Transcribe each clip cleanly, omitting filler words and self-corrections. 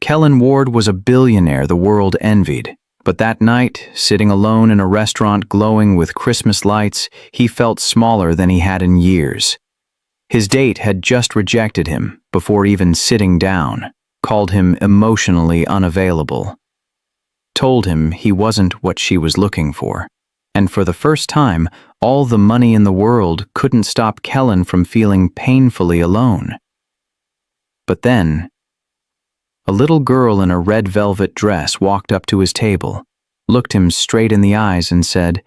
Kellen Ward was a billionaire the world envied, but that night, sitting alone in a restaurant glowing with Christmas lights, he felt smaller than he had in years. His date had just rejected him before even sitting down, called him emotionally unavailable, told him he wasn't what she was looking for. And for the first time, all the money in the world couldn't stop Kellen from feeling painfully alone. But then, a little girl in a red velvet dress walked up to his table, looked him straight in the eyes and said,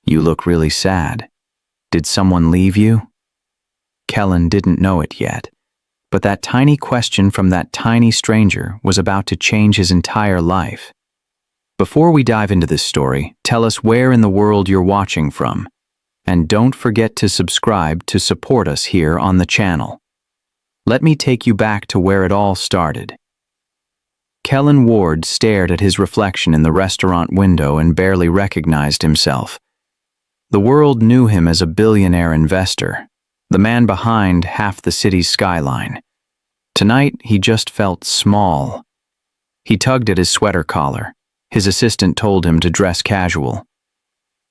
"You look really sad. Did someone leave you?" Kellen didn't know it yet, but that tiny question from that tiny stranger was about to change his entire life. Before we dive into this story, tell us where in the world you're watching from, and don't forget to subscribe to support us here on the channel. Let me take you back to where it all started. Kellen Ward stared at his reflection in the restaurant window and barely recognized himself. The world knew him as a billionaire investor, the man behind half the city's skyline. Tonight, he just felt small. He tugged at his sweater collar. His assistant told him to dress casual.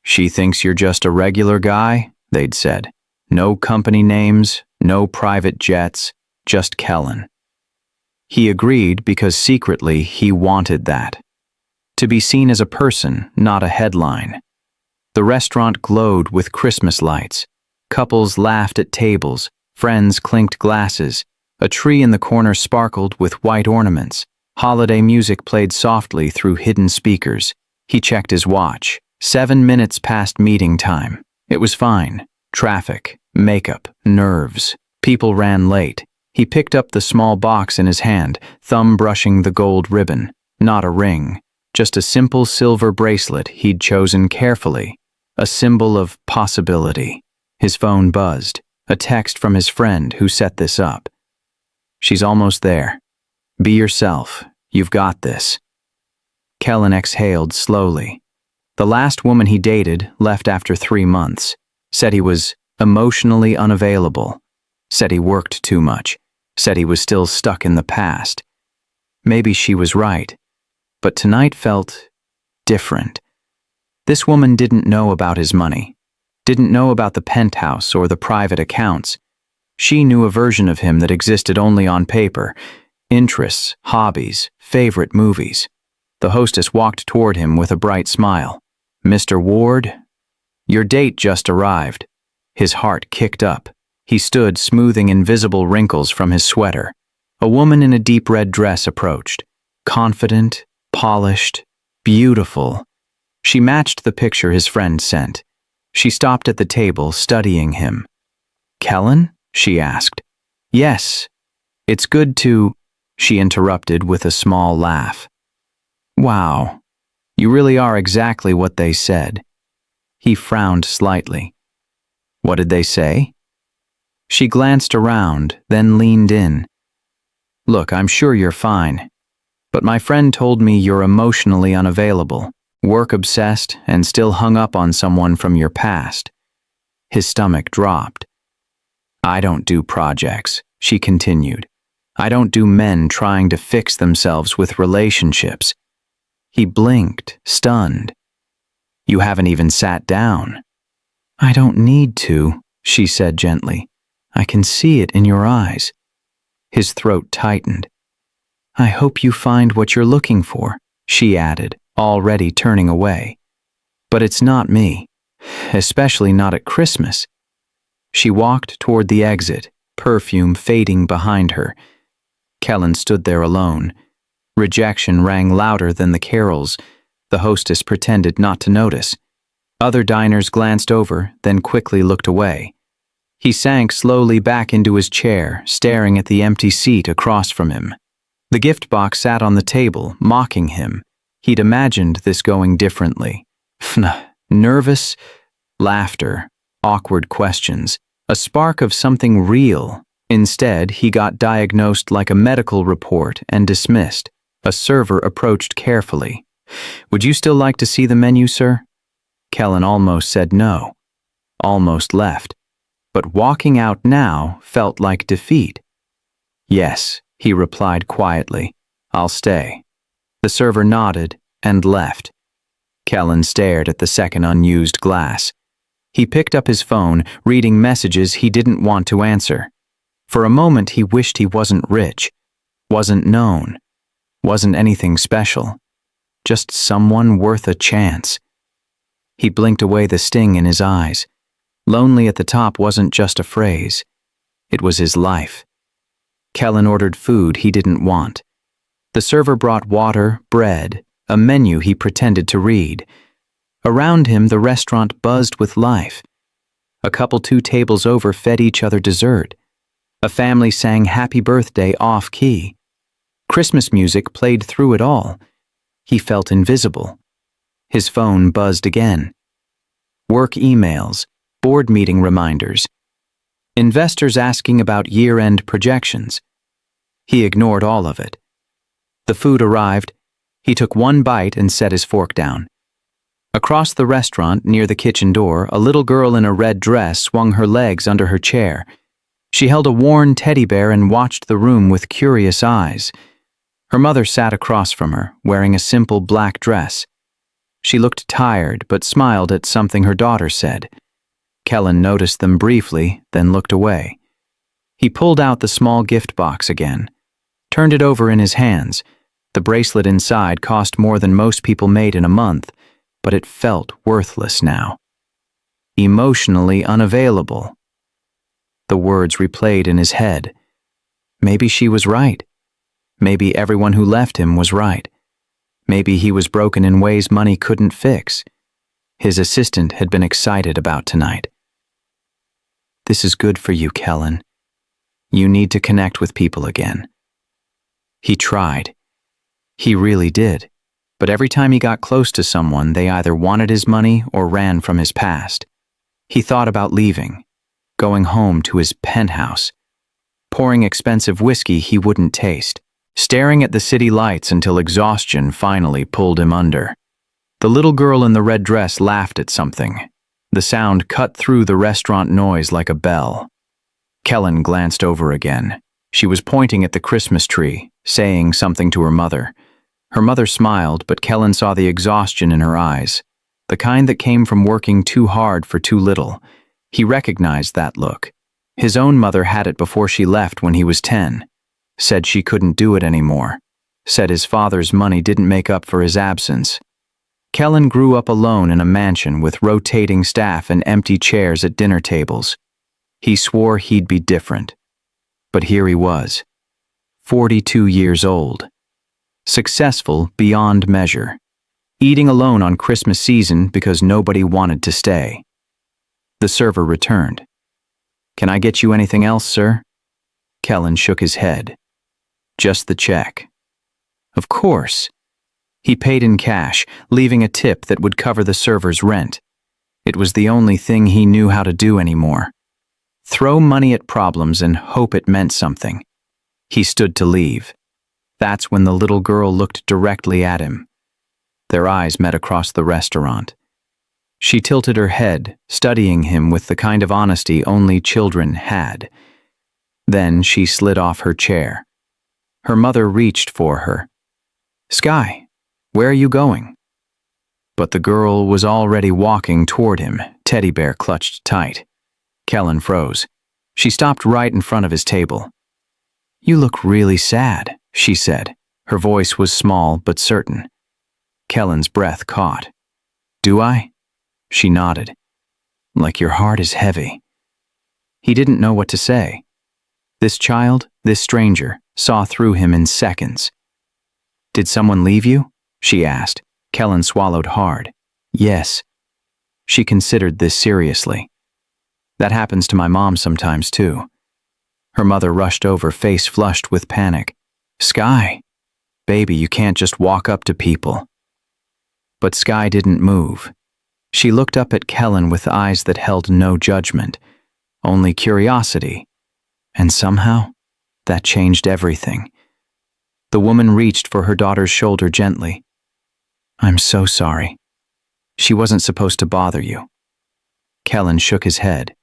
"She thinks you're just a regular guy," they'd said. "No company names, no private jets, just Kellen." He agreed because secretly he wanted that. To be seen as a person, not a headline. The restaurant glowed with Christmas lights. Couples laughed at tables, friends clinked glasses. A tree in the corner sparkled with white ornaments. Holiday music played softly through hidden speakers. He checked his watch. 7 minutes past meeting time. It was fine. Traffic, makeup, nerves. People ran late. He picked up the small box in his hand, thumb brushing the gold ribbon. Not a ring, just a simple silver bracelet he'd chosen carefully. A symbol of possibility. His phone buzzed. A text from his friend who set this up. "She's almost there. Be yourself. You've got this." Kellen exhaled slowly. The last woman he dated left after 3 months. Said he was emotionally unavailable. Said he worked too much. Said he was still stuck in the past. Maybe she was right. But tonight felt different. This woman didn't know about his money. Didn't know about the penthouse or the private accounts. She knew a version of him that existed only on paper. Interests, hobbies, favorite movies. The hostess walked toward him with a bright smile. "Mr. Ward, your date just arrived." His heart kicked up. He stood smoothing invisible wrinkles from his sweater. A woman in a deep red dress approached. Confident, polished, beautiful. She matched the picture his friend sent. She stopped at the table, studying him. "Kellen?" she asked. "Yes. It's good to—" she interrupted with a small laugh. "Wow. You really are exactly what they said." He frowned slightly. "What did they say?" She glanced around, then leaned in. "Look, I'm sure you're fine. But my friend told me you're emotionally unavailable, work-obsessed, and still hung up on someone from your past." His stomach dropped. "I don't do projects," she continued. "I don't do men trying to fix themselves with relationships." He blinked, stunned. "You haven't even sat down." "I don't need to," she said gently. "I can see it in your eyes." His throat tightened. "I hope you find what you're looking for," she added, already turning away. "But it's not me, especially not at Christmas." She walked toward the exit, perfume fading behind her. Kellen stood there alone. Rejection rang louder than the carols. The hostess pretended not to notice. Other diners glanced over, then quickly looked away. He sank slowly back into his chair, staring at the empty seat across from him. The gift box sat on the table, mocking him. He'd imagined this going differently. Nervous, laughter, awkward questions, a spark of something real. Instead, he got diagnosed like a medical report and dismissed. A server approached carefully. "Would you still like to see the menu, sir?" Kellen almost said no. Almost left. But walking out now felt like defeat. "Yes," he replied quietly. "I'll stay." The server nodded and left. Kellen stared at the second unused glass. He picked up his phone, reading messages he didn't want to answer. For a moment he wished he wasn't rich, wasn't known, wasn't anything special, just someone worth a chance. He blinked away the sting in his eyes. Lonely at the top wasn't just a phrase. It was his life. Kellen ordered food he didn't want. The server brought water, bread, a menu he pretended to read. Around him, the restaurant buzzed with life. A couple 2 tables over fed each other dessert. A family sang happy birthday off-key. Christmas music played through it all. He felt invisible. His phone buzzed again. Work emails, board meeting reminders, investors asking about year-end projections. He ignored all of it. The food arrived. He took 1 bite and set his fork down. Across the restaurant, near the kitchen door, a little girl in a red dress swung her legs under her chair. She held a worn teddy bear and watched the room with curious eyes. Her mother sat across from her, wearing a simple black dress. She looked tired, but smiled at something her daughter said. Kellen noticed them briefly, then looked away. He pulled out the small gift box again, turned it over in his hands. The bracelet inside cost more than most people made in a month, but it felt worthless now. Emotionally unavailable. The words replayed in his head. Maybe she was right. Maybe everyone who left him was right. Maybe he was broken in ways money couldn't fix. His assistant had been excited about tonight. "This is good for you, Kellen. You need to connect with people again." He tried. He really did. But every time he got close to someone, they either wanted his money or ran from his past. He thought about leaving, going home to his penthouse, pouring expensive whiskey he wouldn't taste, staring at the city lights until exhaustion finally pulled him under. The little girl in the red dress laughed at something. The sound cut through the restaurant noise like a bell. Kellen glanced over again. She was pointing at the Christmas tree, saying something to her mother. Her mother smiled, but Kellen saw the exhaustion in her eyes, the kind that came from working too hard for too little. He recognized that look. His own mother had it before she left when he was 10. Said she couldn't do it anymore. Said his father's money didn't make up for his absence. Kellen grew up alone in a mansion with rotating staff and empty chairs at dinner tables. He swore he'd be different. But here he was, 42 years old. Successful beyond measure, eating alone on Christmas season because nobody wanted to stay. The server returned. "Can I get you anything else, sir?" Kellen shook his head. "Just the check." Of course. He paid in cash, leaving a tip that would cover the server's rent. It was the only thing he knew how to do anymore. Throw money at problems and hope it meant something. He stood to leave. That's when the little girl looked directly at him. Their eyes met across the restaurant. She tilted her head, studying him with the kind of honesty only children had. Then she slid off her chair. Her mother reached for her. "Sky, where are you going?" But the girl was already walking toward him, teddy bear clutched tight. Kellen froze. She stopped right in front of his table. "You look really sad," she said. Her voice was small but certain. Kellen's breath caught. "Do I?" She nodded. "Like your heart is heavy." He didn't know what to say. This child, this stranger, saw through him in seconds. "Did someone leave you?" she asked. Kellen swallowed hard. "Yes." She considered this seriously. "That happens to my mom sometimes too." Her mother rushed over, face flushed with panic. "Sky, baby, you can't just walk up to people." But Sky didn't move. She looked up at Kellen with eyes that held no judgment, only curiosity. And somehow, that changed everything. The woman reached for her daughter's shoulder gently. "I'm so sorry. She wasn't supposed to bother you." Kellen shook his head.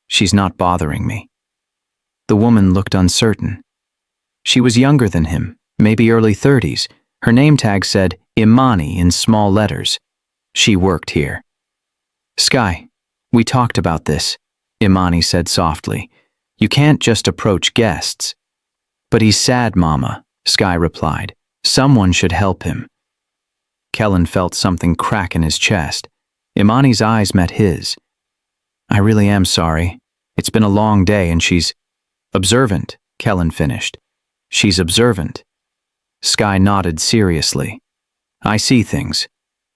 "She's not bothering me." The woman looked uncertain. She was younger than him, maybe early 30s. Her name tag said Imani in small letters. She worked here. Sky, we talked about this, Imani said softly. You can't just approach guests. But he's sad, Mama, Sky replied. Someone should help him. Kellen felt something crack in his chest. Imani's eyes met his. I really am sorry. It's been a long day and she's observant, Kellen finished. She's observant. Sky nodded seriously. I see things.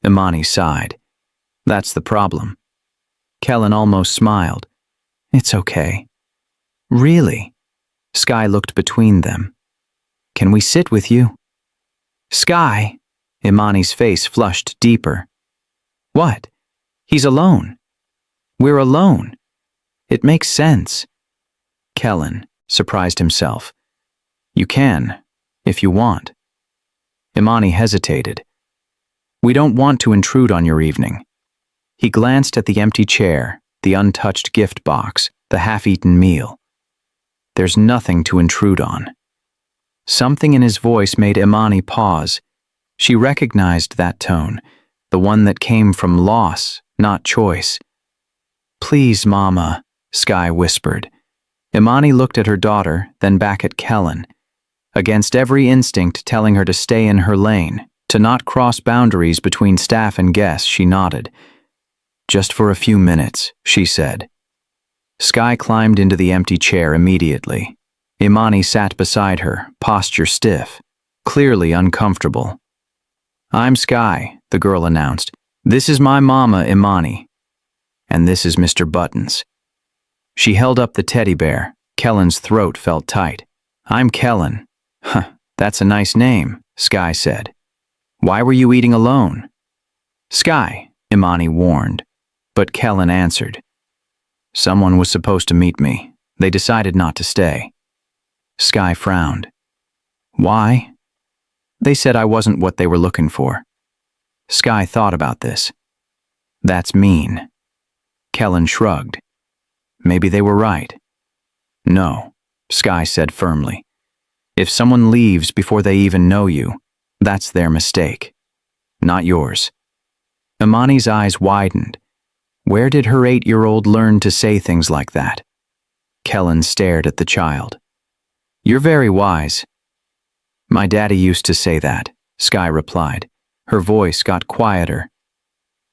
Imani sighed. That's the problem. Kellen almost smiled. It's okay. Really? Sky looked between them. Can we sit with you? Sky! Imani's face flushed deeper. What? He's alone. We're alone. It makes sense. Kellen surprised himself. You can, if you want. Imani hesitated. We don't want to intrude on your evening. He glanced at the empty chair, the untouched gift box, the half-eaten meal. There's nothing to intrude on. Something in his voice made Imani pause. She recognized that tone, the one that came from loss, not choice. Please, Mama, Sky whispered. Imani looked at her daughter, then back at Kellen. Against every instinct telling her to stay in her lane, to not cross boundaries between staff and guests, she nodded. Just for a few minutes, she said. Sky climbed into the empty chair immediately. Imani sat beside her, posture stiff, clearly uncomfortable. I'm Sky, the girl announced. This is my mama, Imani. And this is Mr. Buttons. She held up the teddy bear. Kellen's throat felt tight. I'm Kellen. Huh, that's a nice name, Sky said. Why were you eating alone? Sky, Imani warned. But Kellen answered. Someone was supposed to meet me. They decided not to stay. Sky frowned. Why? They said I wasn't what they were looking for. Sky thought about this. That's mean. Kellen shrugged. Maybe they were right. No, Sky said firmly. If someone leaves before they even know you, that's their mistake, not yours. Imani's eyes widened. Where did her 8-year-old learn to say things like that? Kellen stared at the child. You're very wise. My daddy used to say that, Sky replied. Her voice got quieter.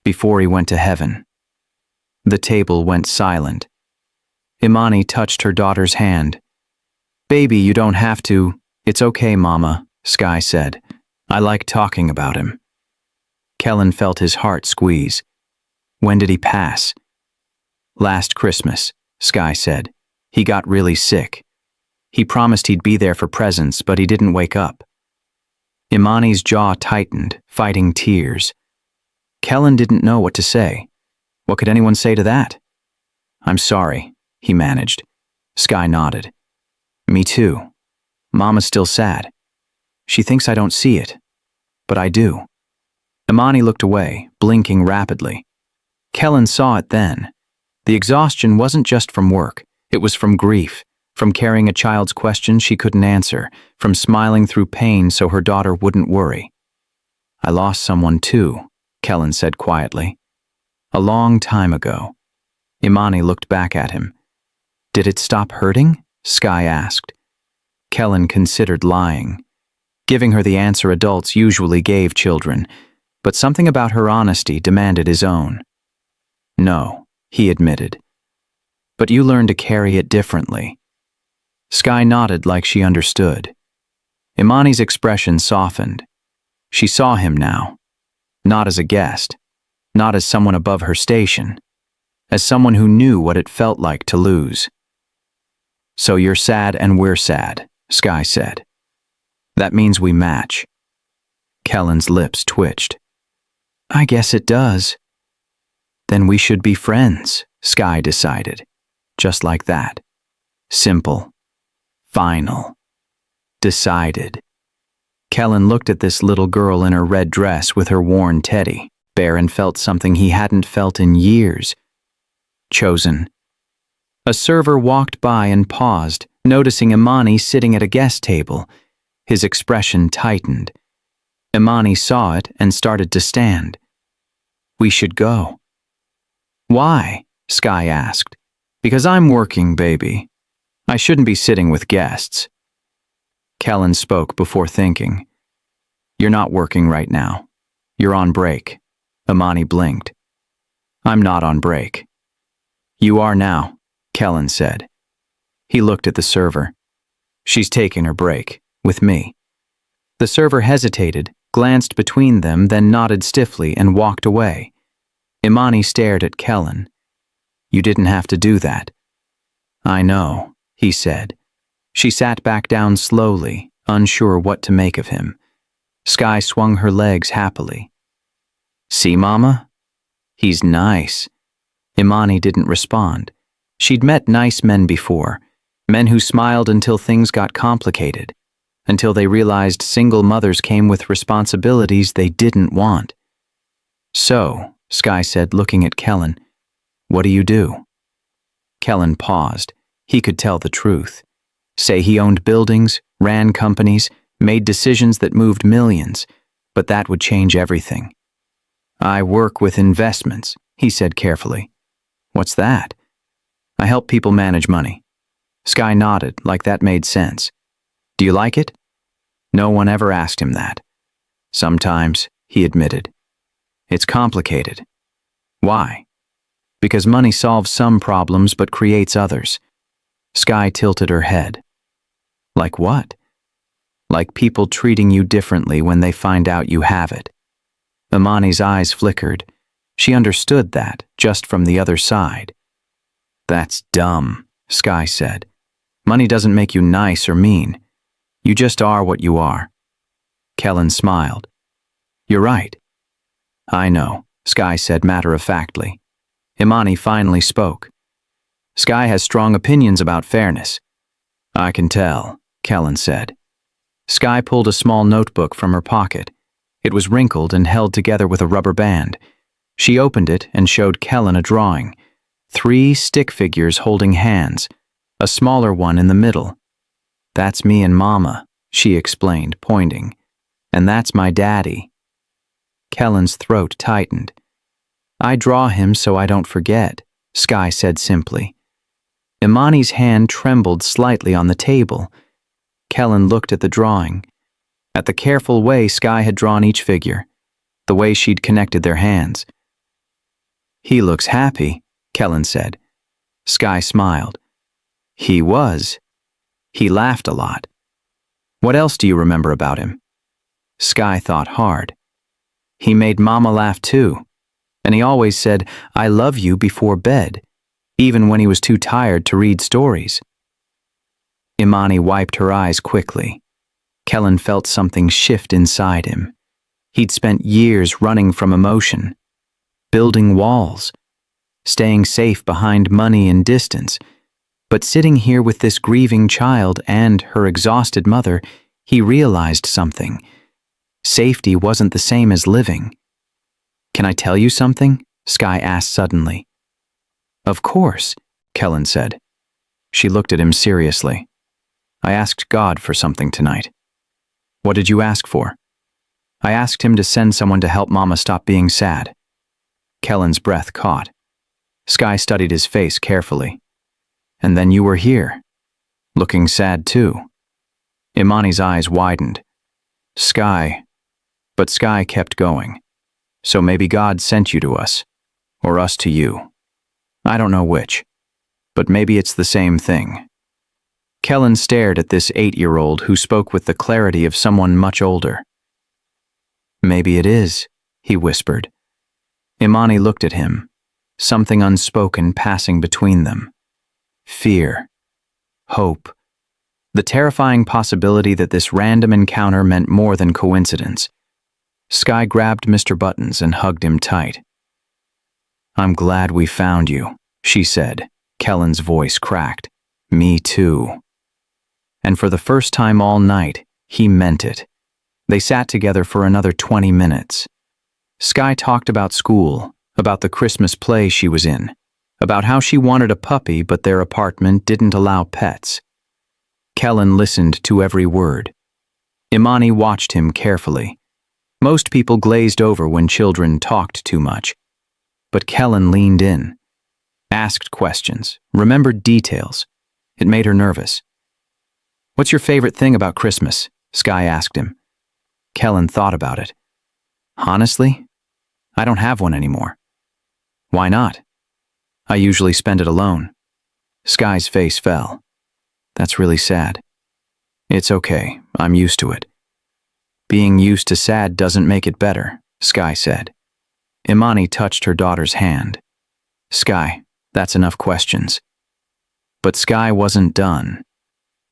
Before he went to heaven. The table went silent. Imani touched her daughter's hand. Baby, you don't have to. It's okay, Mama, Sky said. I like talking about him. Kellen felt his heart squeeze. When did he pass? Last Christmas, Sky said. He got really sick. He promised he'd be there for presents, but he didn't wake up. Imani's jaw tightened, fighting tears. Kellen didn't know what to say. What could anyone say to that? I'm sorry, he managed. Sky nodded. Me too. Mama's still sad. She thinks I don't see it, but I do. Imani looked away, blinking rapidly. Kellen saw it then. The exhaustion wasn't just from work. It was from grief, from carrying a child's questions she couldn't answer, from smiling through pain so her daughter wouldn't worry. I lost someone too, Kellen said quietly. A long time ago. Imani looked back at him. Did it stop hurting? Sky asked. Kellen considered lying, giving her the answer adults usually gave children, but something about her honesty demanded his own. No, he admitted. But you learned to carry it differently. Sky nodded like she understood. Imani's expression softened. She saw him now, not as a guest, not as someone above her station, as someone who knew what it felt like to lose. So you're sad and we're sad, Sky said. That means we match. Kellen's lips twitched. I guess it does. Then we should be friends, Sky decided. Just like that. Simple. Final. Decided. Kellen looked at this little girl in her red dress with her worn teddy bear and felt something he hadn't felt in years. Chosen. A server walked by and paused, noticing Imani sitting at a guest table. His expression tightened. Imani saw it and started to stand. "We should go." "Why?" Sky asked. "Because I'm working, baby. I shouldn't be sitting with guests." Kellen spoke before thinking. "You're not working right now. You're on break." Imani blinked. "I'm not on break." "You are now," Kellen said. He looked at the server. "She's taking her break, with me." The server hesitated, glanced between them, then nodded stiffly and walked away. Imani stared at Kellen. "You didn't have to do that." "I know," he said. She sat back down slowly, unsure what to make of him. Sky swung her legs happily. "See, Mama? He's nice." Imani didn't respond. She'd met nice men before, men who smiled until things got complicated, until they realized single mothers came with responsibilities they didn't want. "So," Sky said, looking at Kellen, "what do you do?" Kellen paused. He could tell the truth. Say he owned buildings, ran companies, made decisions that moved millions, but that would change everything. "I work with investments," he said carefully. "What's that?" "I help people manage money." Sky nodded, like that made sense. "Do you like it?" No one ever asked him that. "Sometimes," he admitted. "It's complicated." "Why?" "Because money solves some problems but creates others." Sky tilted her head. "Like what?" "Like people treating you differently when they find out you have it." Imani's eyes flickered. She understood that, just from the other side. "That's dumb," Sky said. "Money doesn't make you nice or mean. You just are what you are." Kellen smiled. "You're right." "I know," Sky said matter-of-factly. Imani finally spoke. "Sky has strong opinions about fairness." "I can tell," Kellen said. Sky pulled a small notebook from her pocket. It was wrinkled and held together with a rubber band. She opened it and showed Kellen a drawing. 3 stick figures holding hands, a smaller one in the middle. "That's me and Mama," she explained, pointing. "And that's my daddy." Kellen's throat tightened. "I draw him so I don't forget," Sky said simply. Imani's hand trembled slightly on the table. Kellen looked at the drawing, at the careful way Sky had drawn each figure, the way she'd connected their hands. "He looks happy," Kellen said. Sky smiled. "He was. He laughed a lot." "What else do you remember about him?" Sky thought hard. "He made Mama laugh too, and he always said, 'I love you' before bed, even when he was too tired to read stories." Imani wiped her eyes quickly. Kellen felt something shift inside him. He'd spent years running from emotion, building walls, staying safe behind money and distance. But sitting here with this grieving child and her exhausted mother, he realized something. Safety wasn't the same as living. "Can I tell you something?" Sky asked suddenly. "Of course," Kellen said. She looked at him seriously. "I asked God for something tonight." "What did you ask for?" "I asked him to send someone to help Mama stop being sad." Kellen's breath caught. Sky studied his face carefully. "And then you were here, looking sad too." Imani's eyes widened. "Sky," but Sky kept going. "So maybe God sent you to us, or us to you. I don't know which, but maybe it's the same thing." Kellen stared at this 8-year-old who spoke with the clarity of someone much older. "Maybe it is," he whispered. Imani looked at him, something unspoken passing between them. Fear, hope, the terrifying possibility that this random encounter meant more than coincidence. Sky grabbed Mr. Buttons and hugged him tight. "I'm glad we found you," she said. Kellen's voice cracked. "Me too." And for the first time all night, he meant it. They sat together for another 20 minutes. Sky talked about school, about the Christmas play she was in, about how she wanted a puppy but their apartment didn't allow pets. Kellen listened to every word. Imani watched him carefully. Most people glazed over when children talked too much. But Kellen leaned in, asked questions, remembered details. It made her nervous. "What's your favorite thing about Christmas?" Sky asked him. Kellen thought about it. "Honestly, I don't have one anymore." "Why not?" "I usually spend it alone." Sky's face fell. "That's really sad." "It's okay, I'm used to it." "Being used to sad doesn't make it better," Sky said. Imani touched her daughter's hand. "Sky, that's enough questions." But Sky wasn't done.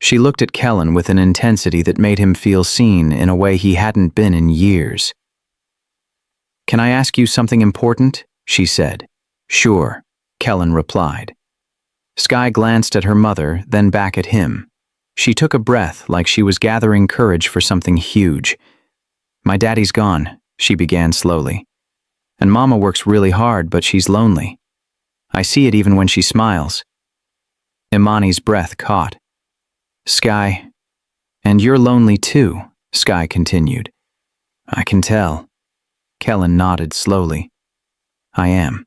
She looked at Kellen with an intensity that made him feel seen in a way he hadn't been in years. "Can I ask you something important?" she said. "Sure," Kellen replied. Sky glanced at her mother, then back at him. She took a breath like she was gathering courage for something huge. "My daddy's gone," she began slowly. "And Mama works really hard, but she's lonely. I see it even when she smiles." Imani's breath caught. "Sky, and you're lonely too," Sky continued. "I can tell." Kellen nodded slowly. "I am."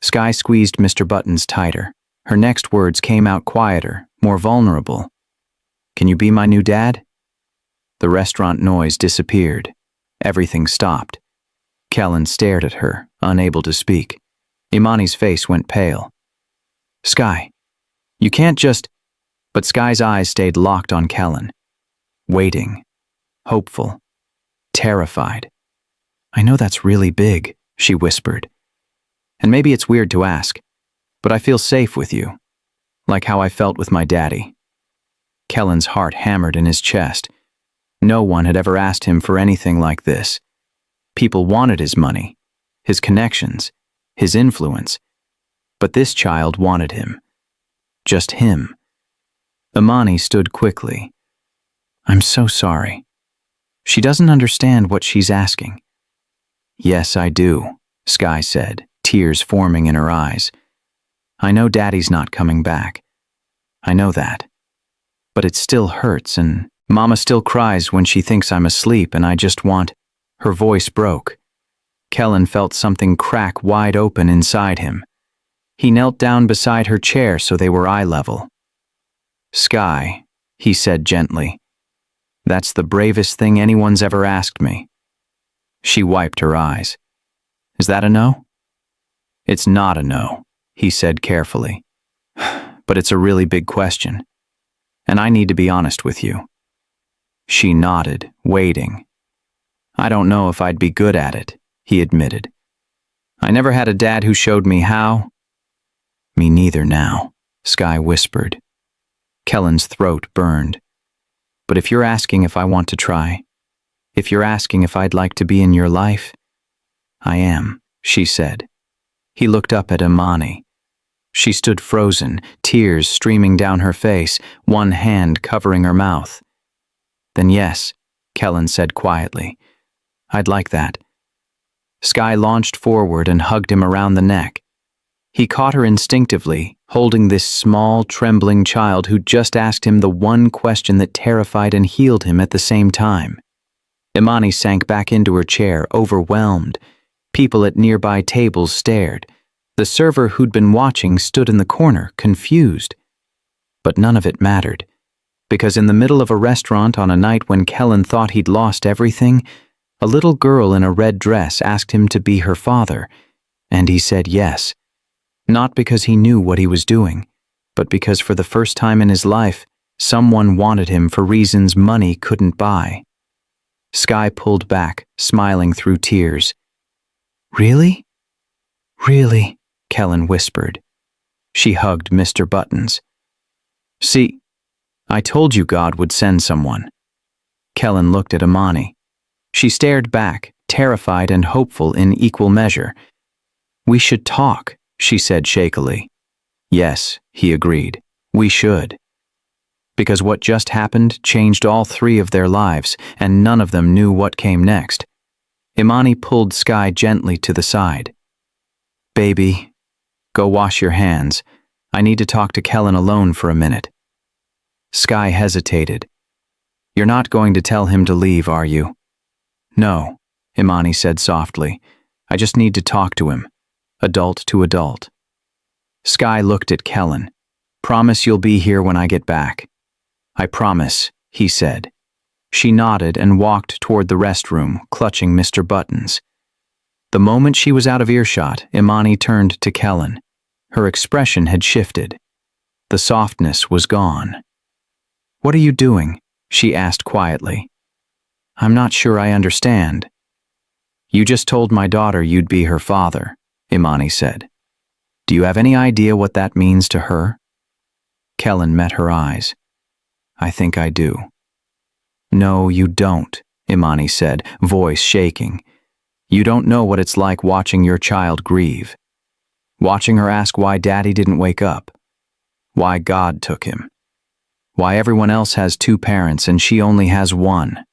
Sky squeezed Mr. Buttons tighter. Her next words came out quieter, more vulnerable. "Can you be my new dad?" The restaurant noise disappeared. Everything stopped. Kellen stared at her, unable to speak. Imani's face went pale. "Sky, you can't just—" But Sky's eyes stayed locked on Kellen. Waiting. Hopeful. Terrified. "I know that's really big," she whispered. "And maybe it's weird to ask, but I feel safe with you. Like how I felt with my daddy." Kellen's heart hammered in his chest. No one had ever asked him for anything like this. People wanted his money, his connections, his influence. But this child wanted him. Just him. Imani stood quickly. "I'm so sorry. She doesn't understand what she's asking." "Yes, I do," Sky said, tears forming in her eyes. "I know Daddy's not coming back. I know that. But it still hurts, and Mama still cries when she thinks I'm asleep, and I just want—" Her voice broke. Kellen felt something crack wide open inside him. He knelt down beside her chair so they were eye level. "Sky," he said gently, "that's the bravest thing anyone's ever asked me." She wiped her eyes. "Is that a no?" "It's not a no," he said carefully. "But it's a really big question. And I need to be honest with you." She nodded, waiting. "I don't know if I'd be good at it," he admitted. "I never had a dad who showed me how." "Me neither now," Sky whispered. Kellen's throat burned. "But if you're asking if I want to try, if you're asking if I'd like to be in your life—" "I am," she said. He looked up at Imani. She stood frozen, tears streaming down her face, one hand covering her mouth. "Then yes," Kellen said quietly. "I'd like that." Sky launched forward and hugged him around the neck. He caught her instinctively, holding this small, trembling child who'd just asked him the one question that terrified and healed him at the same time. Imani sank back into her chair, overwhelmed. People at nearby tables stared. The server who'd been watching stood in the corner, confused. But none of it mattered, because in the middle of a restaurant on a night when Kellen thought he'd lost everything, a little girl in a red dress asked him to be her father, and he said yes. Not because he knew what he was doing, but because for the first time in his life, someone wanted him for reasons money couldn't buy. Sky pulled back, smiling through tears. "Really? Really?" Kellen whispered. She hugged Mr. Buttons. "See, I told you God would send someone." Kellen looked at Imani. She stared back, terrified and hopeful in equal measure. "We should talk," she said shakily. "Yes," he agreed, "we should." Because what just happened changed all three of their lives, and none of them knew what came next. Imani pulled Sky gently to the side. "Baby, go wash your hands. I need to talk to Kellen alone for a minute." Sky hesitated. You're not going to tell him to leave, are you? No, Imani said softly. I just need to talk to him. Adult to adult. Sky looked at Kellen. Promise you'll be here when I get back. I promise, he said. She nodded and walked toward the restroom, clutching Mr. Buttons. The moment she was out of earshot, Imani turned to Kellen. Her expression had shifted. The softness was gone. What are you doing? She asked quietly. I'm not sure I understand. You just told my daughter you'd be her father, Imani said. Do you have any idea what that means to her? Kellen met her eyes. I think I do. No, you don't, Imani said, voice shaking. You don't know what it's like watching your child grieve. Watching her ask why Daddy didn't wake up. Why God took him. Why everyone else has two parents and she only has one.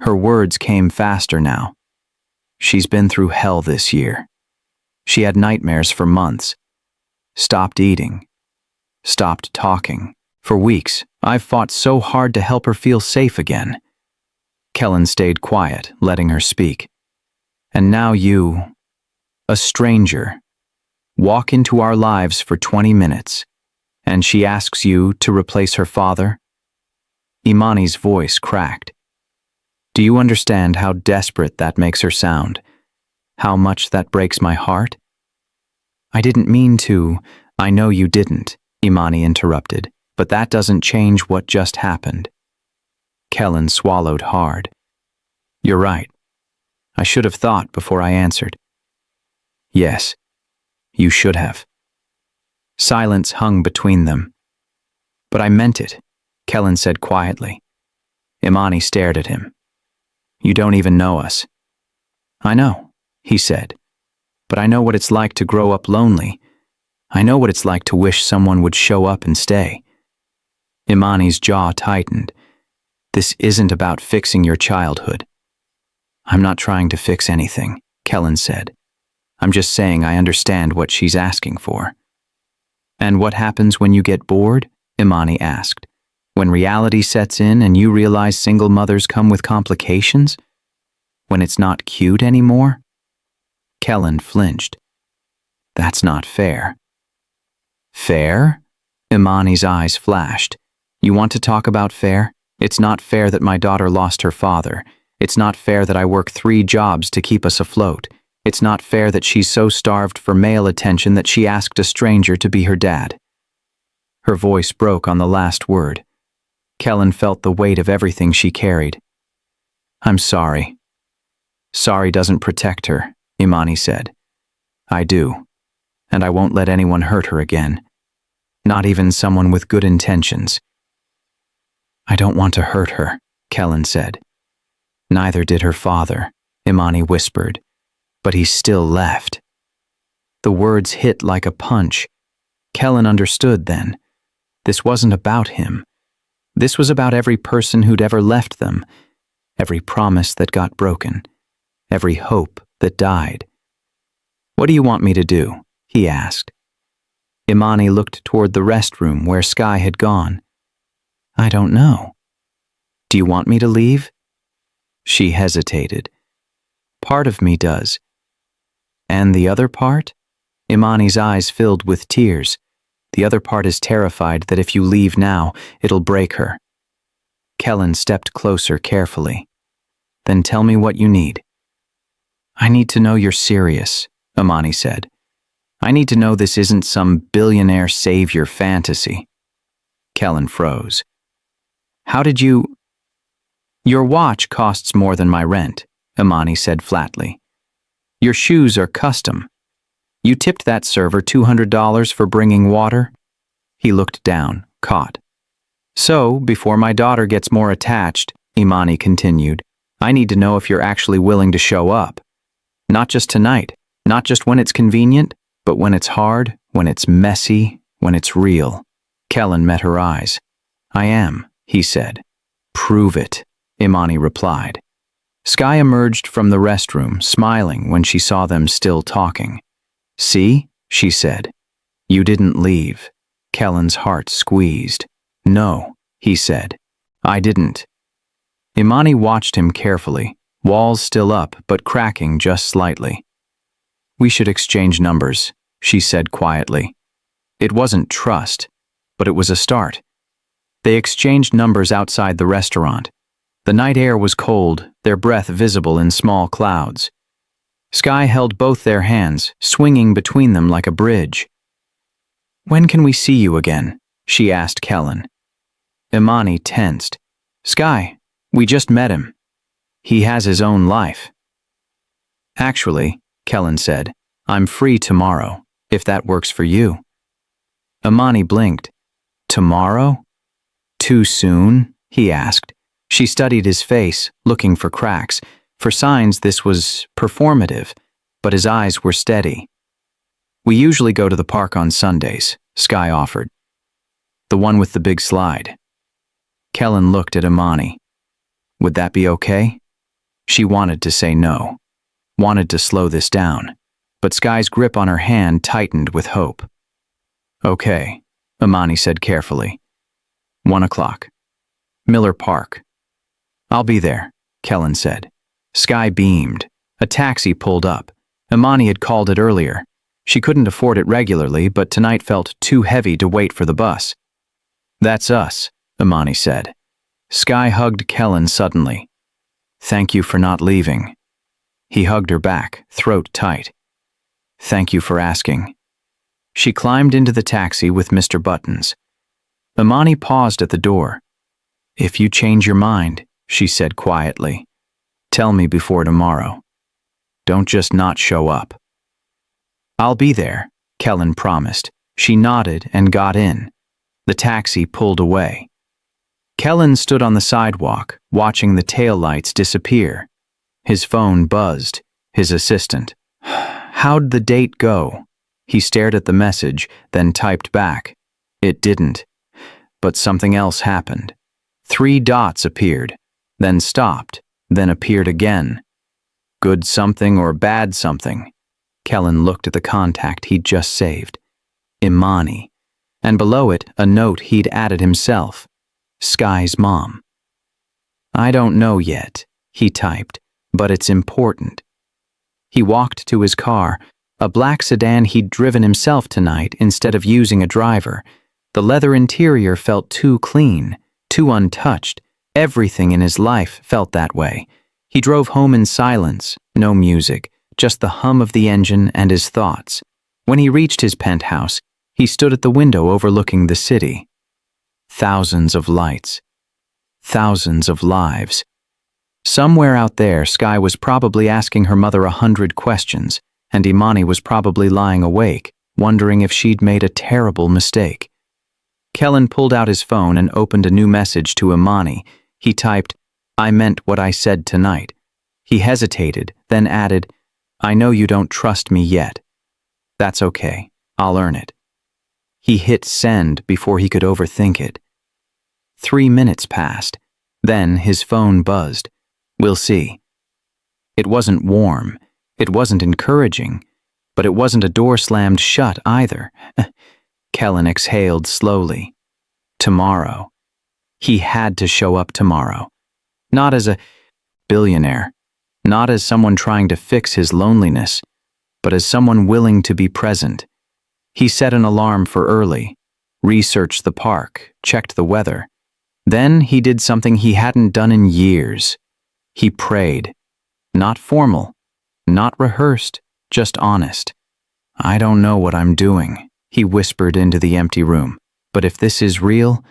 Her words came faster now. She's been through hell this year. She had nightmares for months. Stopped eating. Stopped talking. For weeks, I've fought so hard to help her feel safe again. Kellen stayed quiet, letting her speak. And now you, a stranger, walk into our lives for 20 minutes, and she asks you to replace her father? Imani's voice cracked. Do you understand how desperate that makes her sound? How much that breaks my heart? I didn't mean to. I know you didn't, Imani interrupted, but that doesn't change what just happened. Kellen swallowed hard. You're right. I should have thought before I answered. Yes, you should have. Silence hung between them. But I meant it, Kellen said quietly. Imani stared at him. You don't even know us. I know, he said. But I know what it's like to grow up lonely. I know what it's like to wish someone would show up and stay. Imani's jaw tightened. This isn't about fixing your childhood. I'm not trying to fix anything, Kellen said. I'm just saying I understand what she's asking for. And what happens when you get bored? Imani asked. When reality sets in and you realize single mothers come with complications? When it's not cute anymore? Kellen flinched. That's not fair. Fair? Imani's eyes flashed. You want to talk about fair? It's not fair that my daughter lost her father. It's not fair that I work 3 jobs to keep us afloat. It's not fair that she's so starved for male attention that she asked a stranger to be her dad. Her voice broke on the last word. Kellen felt the weight of everything she carried. I'm sorry. Sorry doesn't protect her, Imani said. I do. And I won't let anyone hurt her again. Not even someone with good intentions. I don't want to hurt her, Kellen said. Neither did her father, Imani whispered. But he still left. The words hit like a punch. Kellen understood then. This wasn't about him. This was about every person who'd ever left them, every promise that got broken, every hope that died. What do you want me to do? He asked. Imani looked toward the restroom where Sky had gone. I don't know. Do you want me to leave? She hesitated. Part of me does. And the other part? Imani's eyes filled with tears. The other part is terrified that if you leave now, it'll break her. Kellen stepped closer carefully. Then tell me what you need. I need to know you're serious, Imani said. I need to know this isn't some billionaire savior fantasy. Kellen froze. How did you... Your watch costs more than my rent, Imani said flatly. Your shoes are custom. You tipped that server $200 for bringing water? He looked down, caught. So, before my daughter gets more attached, Imani continued, I need to know if you're actually willing to show up. Not just tonight, not just when it's convenient, but when it's hard, when it's messy, when it's real. Kellen met her eyes. I am, he said. Prove it, Imani replied. Sky emerged from the restroom, smiling when she saw them still talking. See, she said. You didn't leave. Kellen's heart squeezed. No, he said. I didn't. Imani watched him carefully, walls still up but cracking just slightly. "We should exchange numbers," she said quietly. It wasn't trust, but it was a start. They exchanged numbers outside the restaurant. The night air was cold, their breath visible in small clouds. Sky held both their hands, swinging between them like a bridge. "When can we see you again?" she asked Kellen. Imani tensed. "Sky, we just met him. He has his own life." "Actually," Kellen said, "I'm free tomorrow, if that works for you." Imani blinked. "Tomorrow? Too soon?" he asked. She studied his face, looking for cracks, for signs this was performative, but his eyes were steady. "We usually go to the park on Sundays," Sky offered. "The one with the big slide." Kellen looked at Imani. "Would that be okay?" She wanted to say no, wanted to slow this down, but Sky's grip on her hand tightened with hope. "Okay," Imani said carefully. 1 o'clock. Miller Park. "I'll be there," Kellen said. Sky beamed. A taxi pulled up. Imani had called it earlier. She couldn't afford it regularly, but tonight felt too heavy to wait for the bus. "That's us," Imani said. Sky hugged Kellen suddenly. "Thank you for not leaving." He hugged her back, throat tight. "Thank you for asking." She climbed into the taxi with Mr. Buttons. Imani paused at the door. "If you change your mind," she said quietly, "tell me before tomorrow. Don't just not show up." "I'll be there," Kellen promised. She nodded and got in. The taxi pulled away. Kellen stood on the sidewalk, watching the taillights disappear. His phone buzzed. His assistant. "How'd the date go?" He stared at the message, then typed back. It didn't. But something else happened. 3 dots appeared, then stopped, then appeared again. Good something or bad something? Kellen looked at the contact he'd just saved. Imani. And below it, a note he'd added himself. Sky's mom. "I don't know yet," he typed, "but it's important." He walked to his car, a black sedan he'd driven himself tonight instead of using a driver. The leather interior felt too clean, too untouched. Everything in his life felt that way. He drove home in silence, no music, just the hum of the engine and his thoughts. When he reached his penthouse, he stood at the window overlooking the city. Thousands of lights. Thousands of lives. Somewhere out there, Sky was probably asking her mother 100 questions, and Imani was probably lying awake, wondering if she'd made a terrible mistake. Kellen pulled out his phone and opened a new message to Imani. He typed, "I meant what I said tonight." He hesitated, then added, "I know you don't trust me yet. That's okay. I'll earn it." He hit send before he could overthink it. 3 minutes passed. Then his phone buzzed. "We'll see." It wasn't warm. It wasn't encouraging. But it wasn't a door slammed shut either. Kellen exhaled slowly. Tomorrow. He had to show up tomorrow. Not as a billionaire. Not as someone trying to fix his loneliness. But as someone willing to be present. He set an alarm for early. Researched the park. Checked the weather. Then he did something he hadn't done in years. He prayed. Not formal. Not rehearsed. Just honest. "I don't know what I'm doing," he whispered into the empty room. "But if this is real,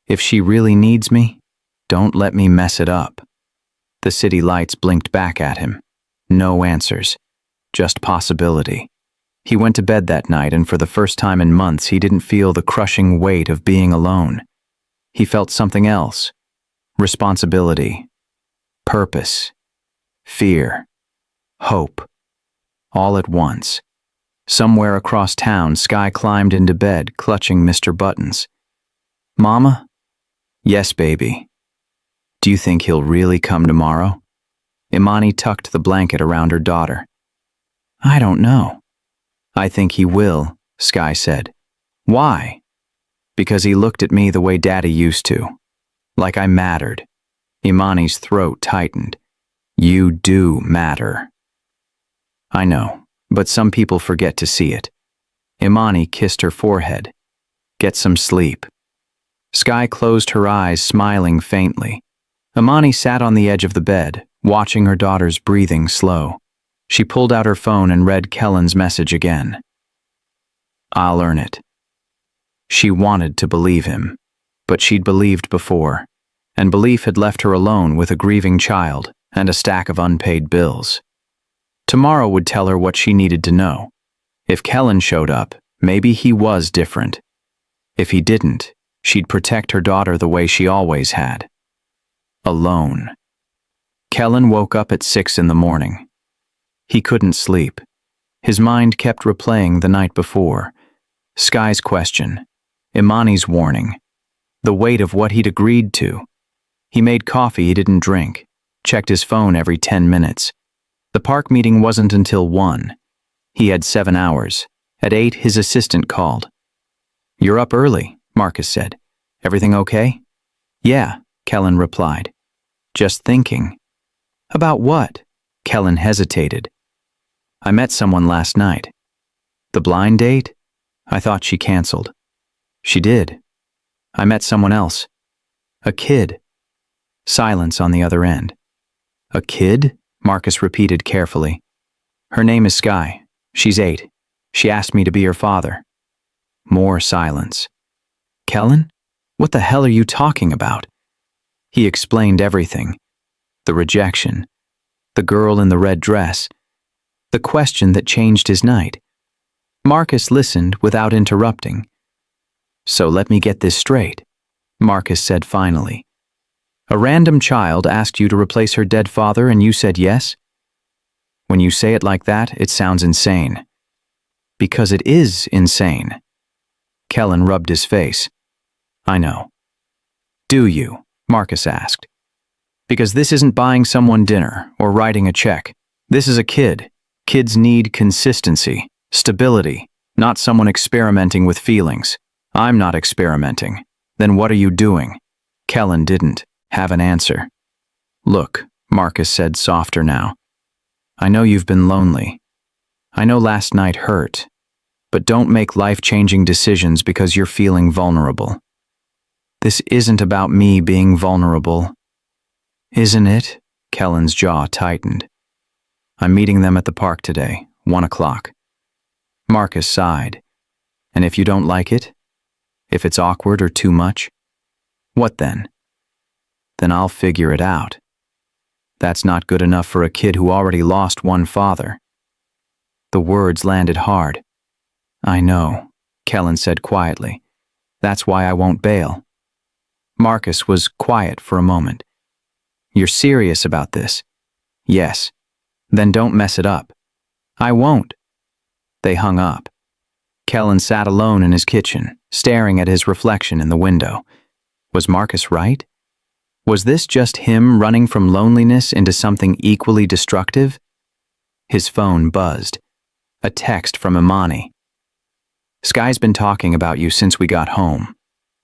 if she really needs me, don't let me mess it up." The city lights blinked back at him. No answers. Just possibility. He went to bed that night, and for the first time in months, he didn't feel the crushing weight of being alone. He felt something else. Responsibility. Purpose. Fear. Hope. All at once. Somewhere across town, Sky climbed into bed, clutching Mr. Buttons. "Mama?" "Yes, baby." "Do you think he'll really come tomorrow?" Imani tucked the blanket around her daughter. "I don't know." "I think he will," Sky said. "Why?" "Because he looked at me the way Daddy used to. Like I mattered. Imani's throat tightened. You do matter. I know, but some people forget to see it. Imani kissed her forehead. Get some sleep. Sky closed her eyes, smiling faintly. Imani sat on the edge of the bed, watching her daughter's breathing slow. She pulled out her phone and read Kellen's message again. I'll earn it. She wanted to believe him, but she'd believed before, and belief had left her alone with a grieving child and a stack of unpaid bills. Tomorrow would tell her what she needed to know. If Kellen showed up, maybe he was different. If he didn't, she'd protect her daughter the way she always had. Alone. Kellen woke up at 6 in the morning. He couldn't sleep. His mind kept replaying the night before. Sky's question, Imani's warning, the weight of what he'd agreed to. He made coffee he didn't drink, checked his phone every 10 minutes. The park meeting wasn't until 1. He had 7 hours. At 8, his assistant called. You're up early, Marcus said. Everything okay? Yeah, Kellen replied. Just thinking. About what? Kellen hesitated. I met someone last night. The blind date? I thought she canceled. She did. I met someone else. A kid. Silence on the other end. A kid? Marcus repeated carefully. Her name is Sky. She's 8. She asked me to be her father. More silence. Kellen? What the hell are you talking about? He explained everything. The rejection. The girl in the red dress. The question that changed his night. Marcus listened without interrupting. So let me get this straight, Marcus said finally. A random child asked you to replace her dead father and you said yes? When you say it like that, it sounds insane. Because it is insane. Kellen rubbed his face. I know. Do you? Marcus asked. Because this isn't buying someone dinner or writing a check. This is a kid. Kids need consistency, stability, not someone experimenting with feelings. I'm not experimenting. Then what are you doing? Kellen didn't have an answer. Look, Marcus said softer now. I know you've been lonely. I know last night hurt. But don't make life-changing decisions because you're feeling vulnerable. This isn't about me being vulnerable. Isn't it? Kellen's jaw tightened. I'm meeting them at the park today, 1 o'clock. Marcus sighed. And if you don't like it? If it's awkward or too much? What then? Then I'll figure it out. That's not good enough for a kid who already lost one father. The words landed hard. I know, Kellen said quietly. That's why I won't bail. Marcus was quiet for a moment. You're serious about this? Yes. Then don't mess it up. I won't. They hung up. Kellen sat alone in his kitchen, staring at his reflection in the window. Was Marcus right? Was this just him running from loneliness into something equally destructive? His phone buzzed. A text from Imani. Sky's been talking about you since we got home.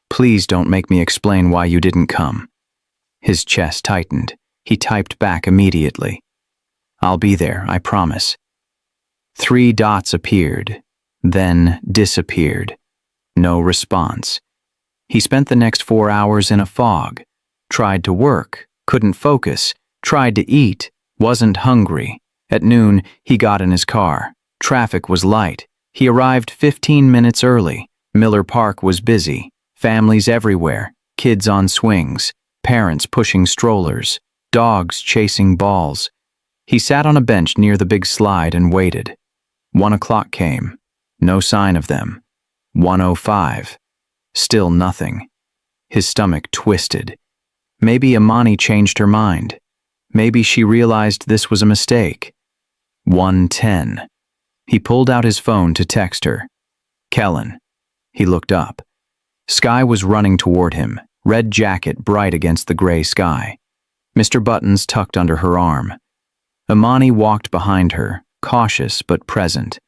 Please don't make me explain why you didn't come. His chest tightened. He typed back immediately. I'll be there, I promise. 3 dots appeared, then disappeared. No response. He spent the next 4 hours in a fog. Tried to work, couldn't focus, tried to eat, wasn't hungry. At noon, he got in his car. Traffic was light. He arrived 15 minutes early. Miller Park was busy. Families everywhere, kids on swings, parents pushing strollers, dogs chasing balls. He sat on a bench near the big slide and waited. 1 o'clock came. No sign of them. 1:05. Still nothing. His stomach twisted. Maybe Imani changed her mind. Maybe she realized this was a mistake. 1:10. He pulled out his phone to text her. Kellen. He looked up. Sky was running toward him, red jacket bright against the gray sky. Mr. Buttons tucked under her arm. Imani walked behind her, cautious but present.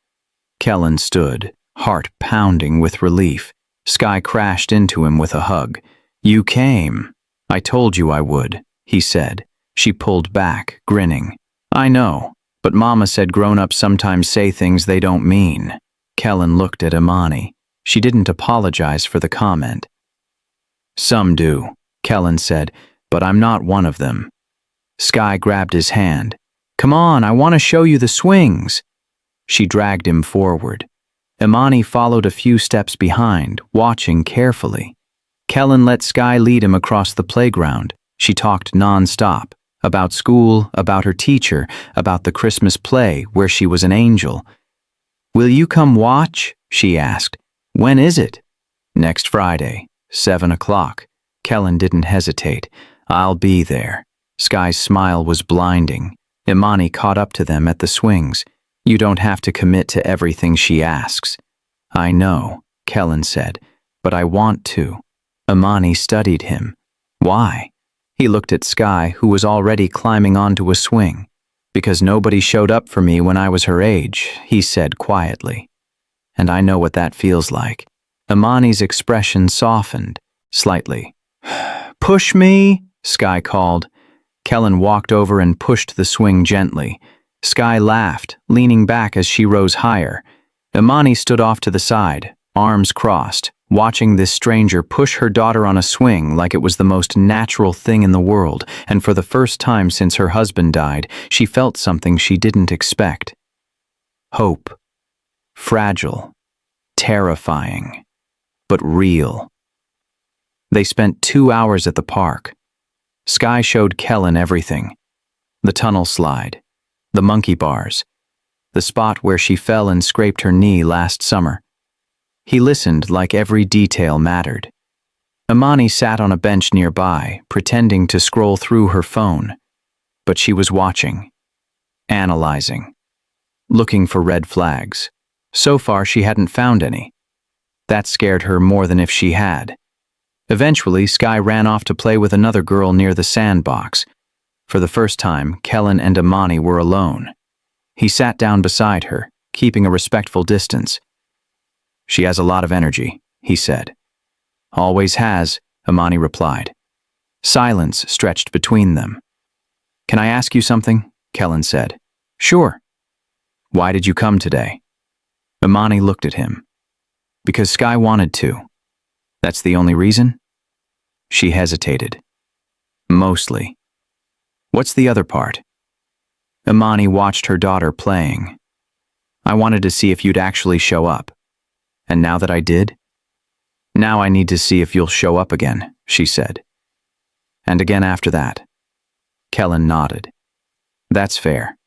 Kellen stood, heart pounding with relief. Sky crashed into him with a hug. You came. I told you I would. he said. She pulled back, grinning. I know, but Mama said grown-ups sometimes say things they don't mean. Kellen looked at Imani. She didn't apologize for the comment. Some do, Kellen said, but I'm not one of them. Sky grabbed his hand. Come on, I want to show you the swings. She dragged him forward. Imani followed a few steps behind, watching carefully. Kellen let Sky lead him across the playground. She talked non-stop. About school, about her teacher, about the Christmas play where she was an angel. Will you come watch? She asked. When is it? Next Friday, 7 o'clock. Kellen didn't hesitate. I'll be there. Sky's smile was blinding. Imani caught up to them at the swings. You don't have to commit to everything she asks. I know, Kellen said, but I want to. Imani studied him. Why? He looked at Sky, who was already climbing onto a swing. Because nobody showed up for me when I was her age, he said quietly. And I know what that feels like. Imani's expression softened, slightly. Push me, Sky called. Kellen walked over and pushed the swing gently. Sky laughed, leaning back as she rose higher. Imani stood off to the side, arms crossed, watching this stranger push her daughter on a swing like it was the most natural thing in the world, and for the first time since her husband died, she felt something she didn't expect. Hope. Fragile. Terrifying. But real. They spent 2 hours at the park. Sky showed Kellen everything. The tunnel slide. The monkey bars. The spot where she fell and scraped her knee last summer. He listened like every detail mattered. Imani sat on a bench nearby, pretending to scroll through her phone. But she was watching. Analyzing. Looking for red flags. So far, she hadn't found any. That scared her more than if she had. Eventually, Sky ran off to play with another girl near the sandbox. For the first time, Kellen and Imani were alone. He sat down beside her, keeping a respectful distance. She has a lot of energy, he said. Always has, Imani replied. Silence stretched between them. Can I ask you something? Kellen said. Sure. Why did you come today? Imani looked at him. Because Sky wanted to. That's the only reason? She hesitated. Mostly. What's the other part? Imani watched her daughter playing. I wanted to see if you'd actually show up. And now that I did? Now I need to see if you'll show up again, she said. And again after that. Kellen nodded. That's fair.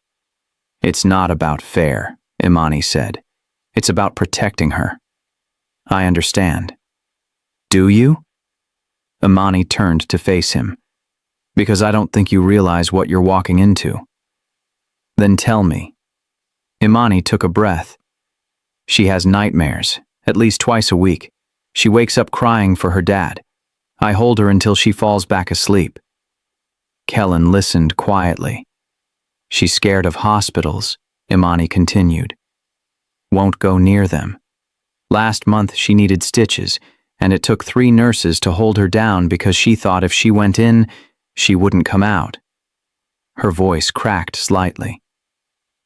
It's not about fair, Imani said. It's about protecting her. I understand. Do you? Imani turned to face him. Because I don't think you realize what you're walking into. Then tell me. Imani took a breath. She has nightmares, at least twice a week. She wakes up crying for her dad. I hold her until she falls back asleep. Kellen listened quietly. She's scared of hospitals, Imani continued. Won't go near them. Last month she needed stitches, and it took 3 nurses to hold her down because she thought if she went in, she wouldn't come out. Her voice cracked slightly.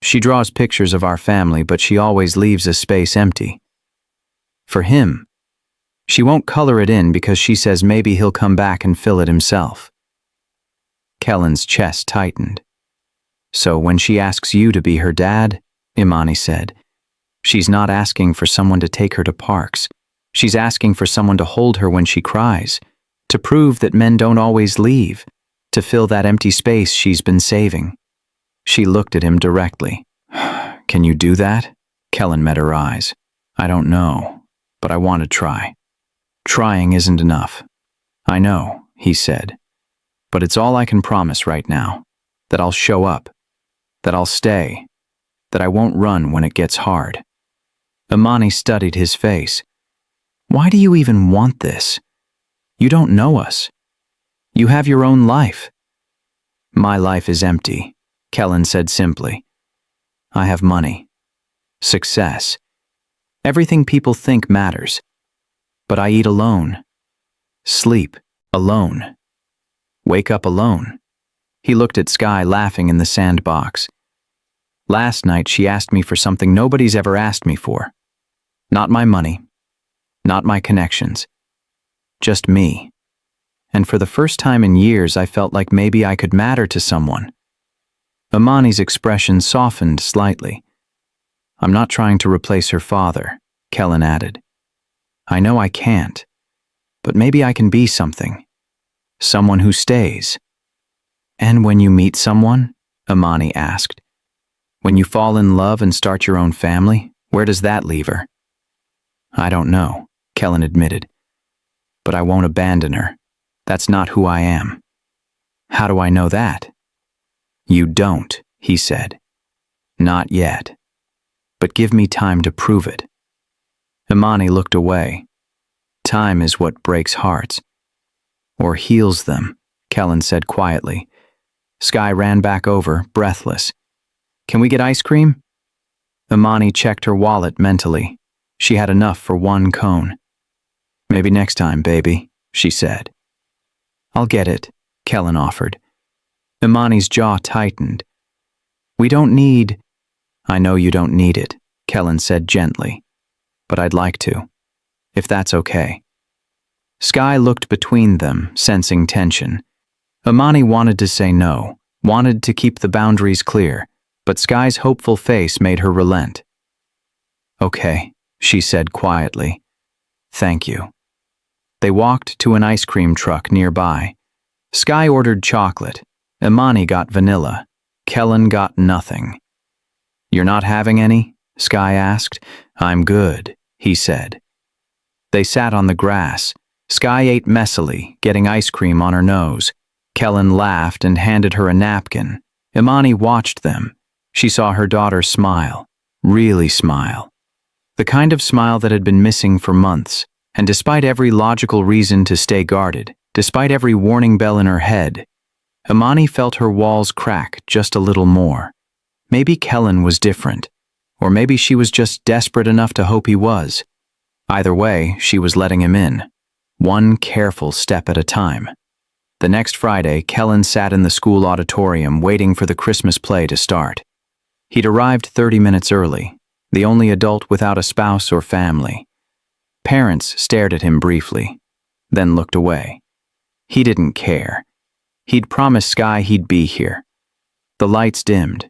She draws pictures of our family, but she always leaves a space empty. For him. She won't color it in because she says maybe he'll come back and fill it himself. Kellen's chest tightened. So when she asks you to be her dad, Imani said, she's not asking for someone to take her to parks. She's asking for someone to hold her when she cries, to prove that men don't always leave, to fill that empty space she's been saving. She looked at him directly. Can you do that? Kellen met her eyes. I don't know, but I want to try. Trying isn't enough. I know, he said, but it's all I can promise right now, that I'll show up, that I'll stay, that I won't run when it gets hard. Imani studied his face. Why do you even want this? You don't know us. You have your own life. My life is empty, Kellen said simply. I have money, success, everything people think matters. But I eat alone, sleep alone, wake up alone. He looked at Sky laughing in the sandbox. Last night she asked me for something nobody's ever asked me for. Not my money. Not my connections. Just me. And for the first time in years I felt like maybe I could matter to someone. Imani's expression softened slightly. I'm not trying to replace her father, Kellen added. I know I can't, but maybe I can be something. Someone who stays. And when you meet someone, Imani asked, when you fall in love and start your own family, where does that leave her? I don't know, Kellen admitted, but I won't abandon her. That's not who I am. How do I know that? You don't, he said. Not yet. But give me time to prove it. Imani looked away. Time is what breaks hearts. Or heals them, Kellen said quietly. Sky ran back over, breathless. Can we get ice cream? Imani checked her wallet mentally. She had enough for one cone. Maybe next time, baby, she said. I'll get it, Kellen offered. Imani's jaw tightened. We don't need... I know you don't need it, Kellen said gently. But I'd like to, if that's okay. Sky looked between them, sensing tension. Imani wanted to say no, wanted to keep the boundaries clear, but Sky's hopeful face made her relent. Okay, she said quietly. Thank you. They walked to an ice cream truck nearby. Sky ordered chocolate. Imani got vanilla. Kellen got nothing. You're not having any? Sky asked. I'm good, he said. They sat on the grass. Sky ate messily, getting ice cream on her nose. Kellen laughed and handed her a napkin. Imani watched them. She saw her daughter smile. Really smile. The kind of smile that had been missing for months, and despite every logical reason to stay guarded, despite every warning bell in her head, Imani felt her walls crack just a little more. Maybe Kellen was different, or maybe she was just desperate enough to hope he was. Either way, she was letting him in, one careful step at a time. The next Friday, Kellen sat in the school auditorium waiting for the Christmas play to start. He'd arrived 30 minutes early, the only adult without a spouse or family. Parents stared at him briefly, then looked away. He didn't care. He'd promised Sky he'd be here. The lights dimmed.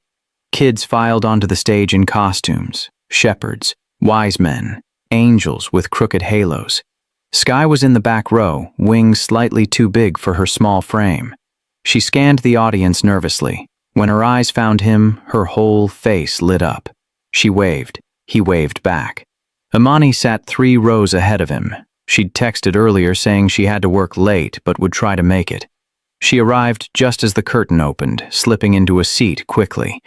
Kids filed onto the stage in costumes, shepherds, wise men, angels with crooked halos. Sky was in the back row, wings slightly too big for her small frame. She scanned the audience nervously. When her eyes found him, her whole face lit up. She waved. He waved back. Imani sat 3 rows ahead of him. She'd texted earlier saying she had to work late but would try to make it. She arrived just as the curtain opened, slipping into a seat quickly.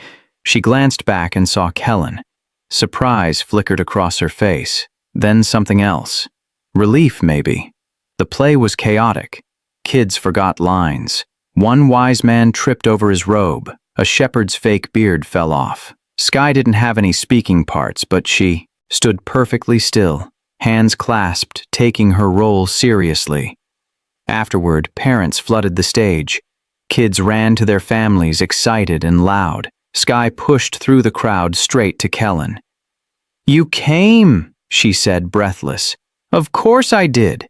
She glanced back and saw Kellen. Surprise flickered across her face, then something else. Relief, maybe. The play was chaotic. Kids forgot lines. One wise man tripped over his robe. A shepherd's fake beard fell off. Sky didn't have any speaking parts, but she stood perfectly still, hands clasped, taking her role seriously. Afterward, parents flooded the stage. Kids ran to their families, excited and loud. Sky pushed through the crowd straight to Kellen. You came, she said, breathless. Of course I did.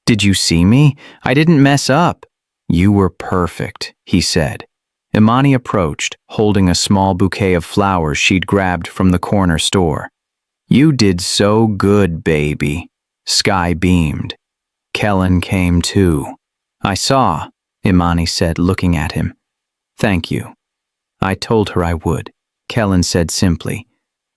Did you see me? I didn't mess up. You were perfect, he said. Imani approached, holding a small bouquet of flowers she'd grabbed from the corner store. You did so good, baby. Sky beamed. Kellen came too. I saw, Imani said, looking at him. Thank you. I told her I would, Kellen said simply.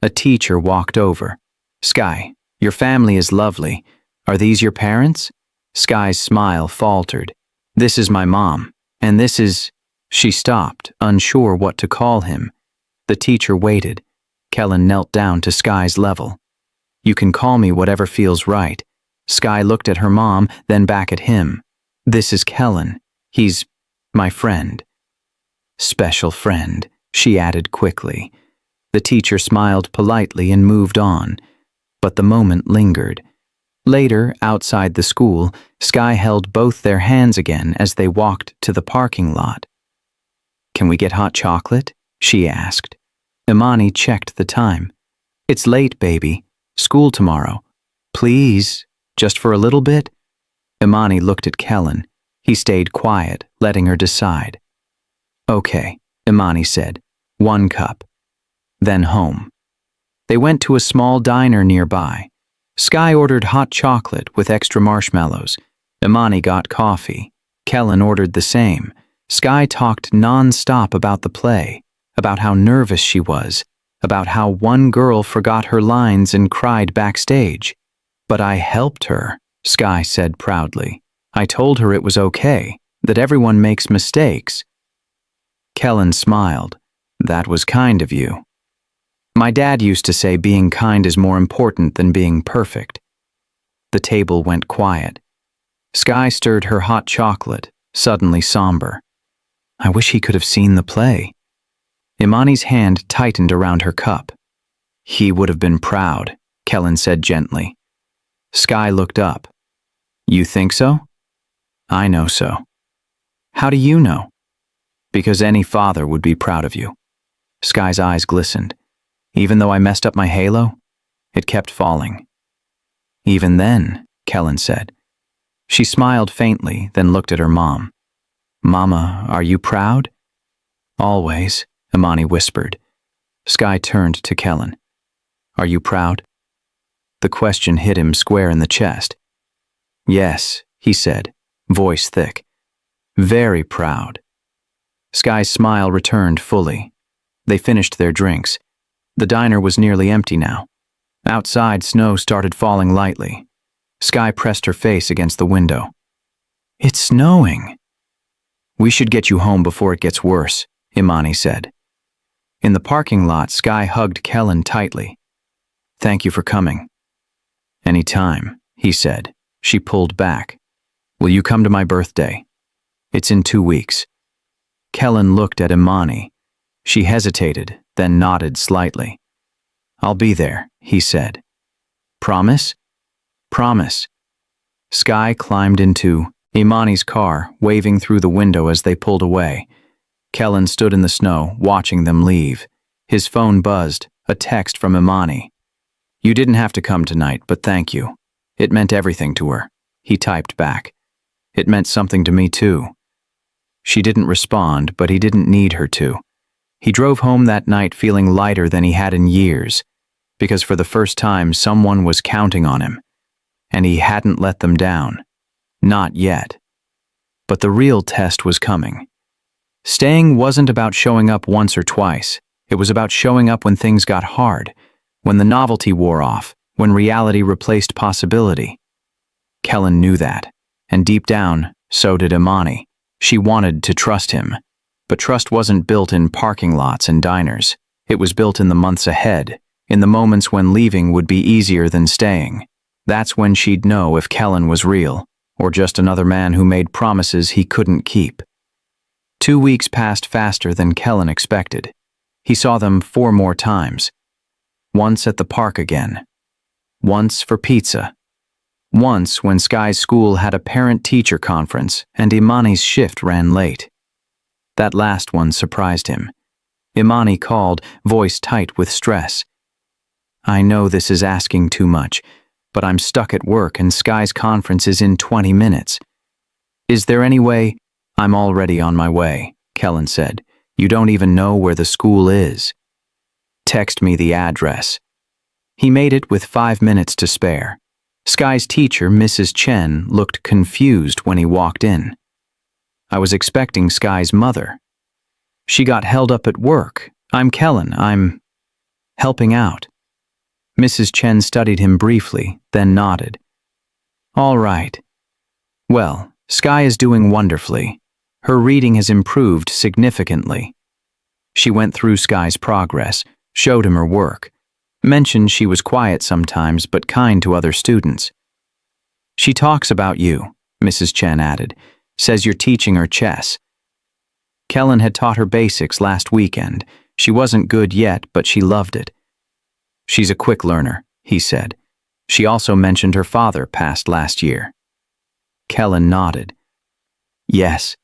A teacher walked over. Sky, your family is lovely. Are these your parents? Sky's smile faltered. This is my mom, and this is... She stopped, unsure what to call him. The teacher waited. Kellen knelt down to Sky's level. You can call me whatever feels right. Sky looked at her mom, then back at him. This is Kellen. He's my friend. Special friend, she added quickly. The teacher smiled politely and moved on, but the moment lingered. Later, outside the school, Sky held both their hands again as they walked to the parking lot. Can we get hot chocolate? She asked. Imani checked the time. It's late, baby. School tomorrow. Please, just for a little bit? Imani looked at Kellen. He stayed quiet, letting her decide. Okay, Imani said. 1 cup. Then home. They went to a small diner nearby. Sky ordered hot chocolate with extra marshmallows. Imani got coffee. Kellen ordered the same. Sky talked non-stop about the play, about how nervous she was, about how one girl forgot her lines and cried backstage. But I helped her, Sky said proudly. I told her it was okay, that everyone makes mistakes. Kellen smiled. That was kind of you. My dad used to say being kind is more important than being perfect. The table went quiet. Sky stirred her hot chocolate, suddenly somber. I wish he could have seen the play. Imani's hand tightened around her cup. He would have been proud, Kellen said gently. Sky looked up. You think so? I know so. How do you know? Because any father would be proud of you. Sky's eyes glistened. Even though I messed up my halo, it kept falling. Even then, Kellen said. She smiled faintly, then looked at her mom. Mama, are you proud? Always, Imani whispered. Sky turned to Kellen. Are you proud? The question hit him square in the chest. Yes, he said, voice thick. Very proud. Sky's smile returned fully. They finished their drinks. The diner was nearly empty now. Outside, snow started falling lightly. Sky pressed her face against the window. It's snowing. We should get you home before it gets worse, Imani said. In the parking lot, Sky hugged Kellen tightly. Thank you for coming. Any time, he said. She pulled back. Will you come to my birthday? It's in 2 weeks. Kellen looked at Imani. She hesitated, then nodded slightly. I'll be there, he said. Promise? Promise. Sky climbed into Imani's car, waving through the window as they pulled away. Kellen stood in the snow, watching them leave. His phone buzzed, a text from Imani. You didn't have to come tonight, but thank you. It meant everything to her. He typed back. It meant something to me too. She didn't respond, but he didn't need her to. He drove home that night feeling lighter than he had in years, because for the first time someone was counting on him, and he hadn't let them down. Not yet. But the real test was coming. Staying wasn't about showing up once or twice. It was about showing up when things got hard, when the novelty wore off, when reality replaced possibility. Kellen knew that, and deep down, so did Imani. She wanted to trust him. But trust wasn't built in parking lots and diners. It was built in the months ahead, in the moments when leaving would be easier than staying. That's when she'd know if Kellen was real, or just another man who made promises he couldn't keep. 2 weeks passed faster than Kellen expected. He saw them 4 more times. Once at the park again. Once for pizza. Once when Sky's school had a parent-teacher conference and Imani's shift ran late. That last one surprised him. Imani called, voice tight with stress. I know this is asking too much, but I'm stuck at work and Sky's conference is in 20 minutes. Is there any way? I'm already on my way, Kellen said. You don't even know where the school is. Text me the address. He made it with 5 minutes to spare. Sky's teacher, Mrs. Chen, looked confused when he walked in. I was expecting Sky's mother. She got held up at work. I'm Kellen. I'm helping out. Mrs. Chen studied him briefly, then nodded. All right. Well, Sky is doing wonderfully. Her reading has improved significantly. She went through Sky's progress, showed him her work, mentioned she was quiet sometimes but kind to other students. She talks about you, Mrs. Chen added, says you're teaching her chess. Kellen had taught her basics last weekend. She wasn't good yet, but she loved it. She's a quick learner, he said. She also mentioned her father passed last year. Kellen nodded. Yes.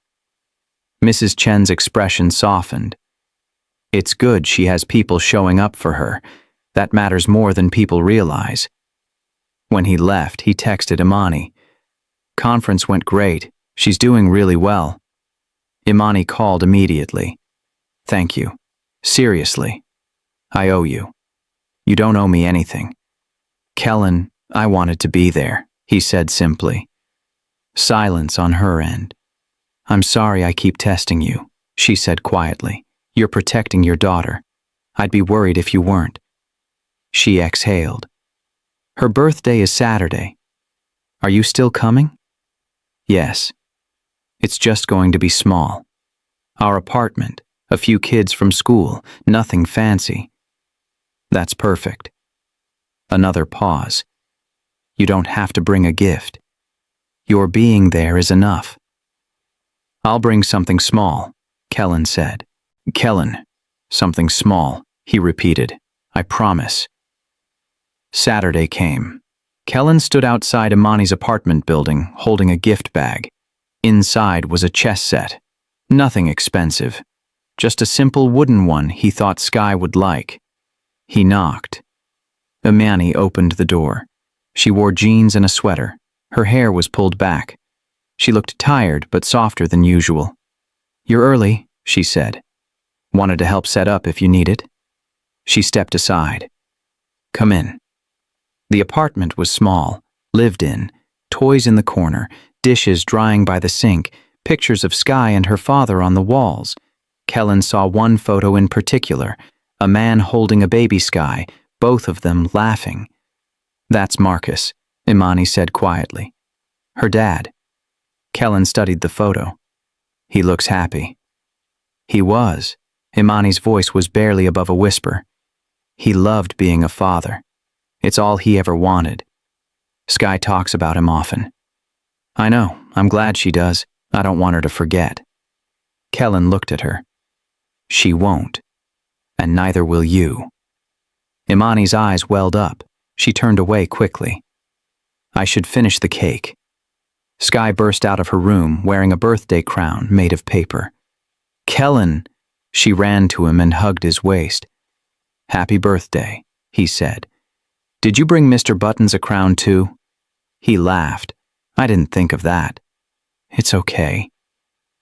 Mrs. Chen's expression softened. It's good she has people showing up for her. That matters more than people realize. When he left, he texted Imani. Conference went great. She's doing really well. Imani called immediately. Thank you. Seriously. I owe you. You don't owe me anything. Kellen, I wanted to be there, he said simply. Silence on her end. I'm sorry I keep testing you, she said quietly. You're protecting your daughter. I'd be worried if you weren't. She exhaled. Her birthday is Saturday. Are you still coming? Yes. It's just going to be small. Our apartment, a few kids from school, nothing fancy. That's perfect. Another pause. You don't have to bring a gift. Your being there is enough. I'll bring something small, Kellen said. Kellen, something small, he repeated. I promise. Saturday came. Kellen stood outside Imani's apartment building, holding a gift bag. Inside was a chess set. Nothing expensive. Just a simple wooden one he thought Sky would like. He knocked. Imani opened the door. She wore jeans and a sweater. Her hair was pulled back. She looked tired but softer than usual. You're early, she said. Wanted to help set up if you need it. She stepped aside. Come in. The apartment was small, lived in, toys in the corner, dishes drying by the sink, pictures of Sky and her father on the walls. Kellen saw one photo in particular, a man holding a baby Sky, both of them laughing. That's Marcus, Imani said quietly. Her dad. Kellen studied the photo. He looks happy. He was. Imani's voice was barely above a whisper. He loved being a father. It's all he ever wanted. Sky talks about him often. I know, I'm glad she does. I don't want her to forget. Kellen looked at her. She won't. And neither will you. Imani's eyes welled up. She turned away quickly. I should finish the cake. Sky burst out of her room wearing a birthday crown made of paper. Kellen! She ran to him and hugged his waist. Happy birthday, he said. Did you bring Mr. Buttons a crown too? He laughed. I didn't think of that. It's okay.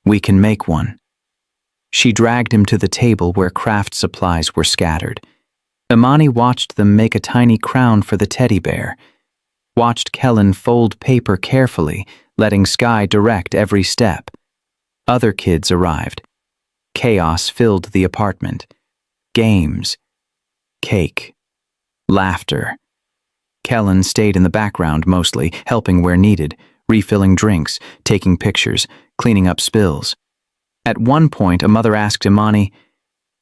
We can make one. She dragged him to the table where craft supplies were scattered. Imani watched them make a tiny crown for the teddy bear. Watched Kellen fold paper carefully, letting Sky direct every step. Other kids arrived. Chaos filled the apartment. Games. Cake. Laughter. Kellen stayed in the background mostly, helping where needed, refilling drinks, taking pictures, cleaning up spills. At one point, a mother asked Imani,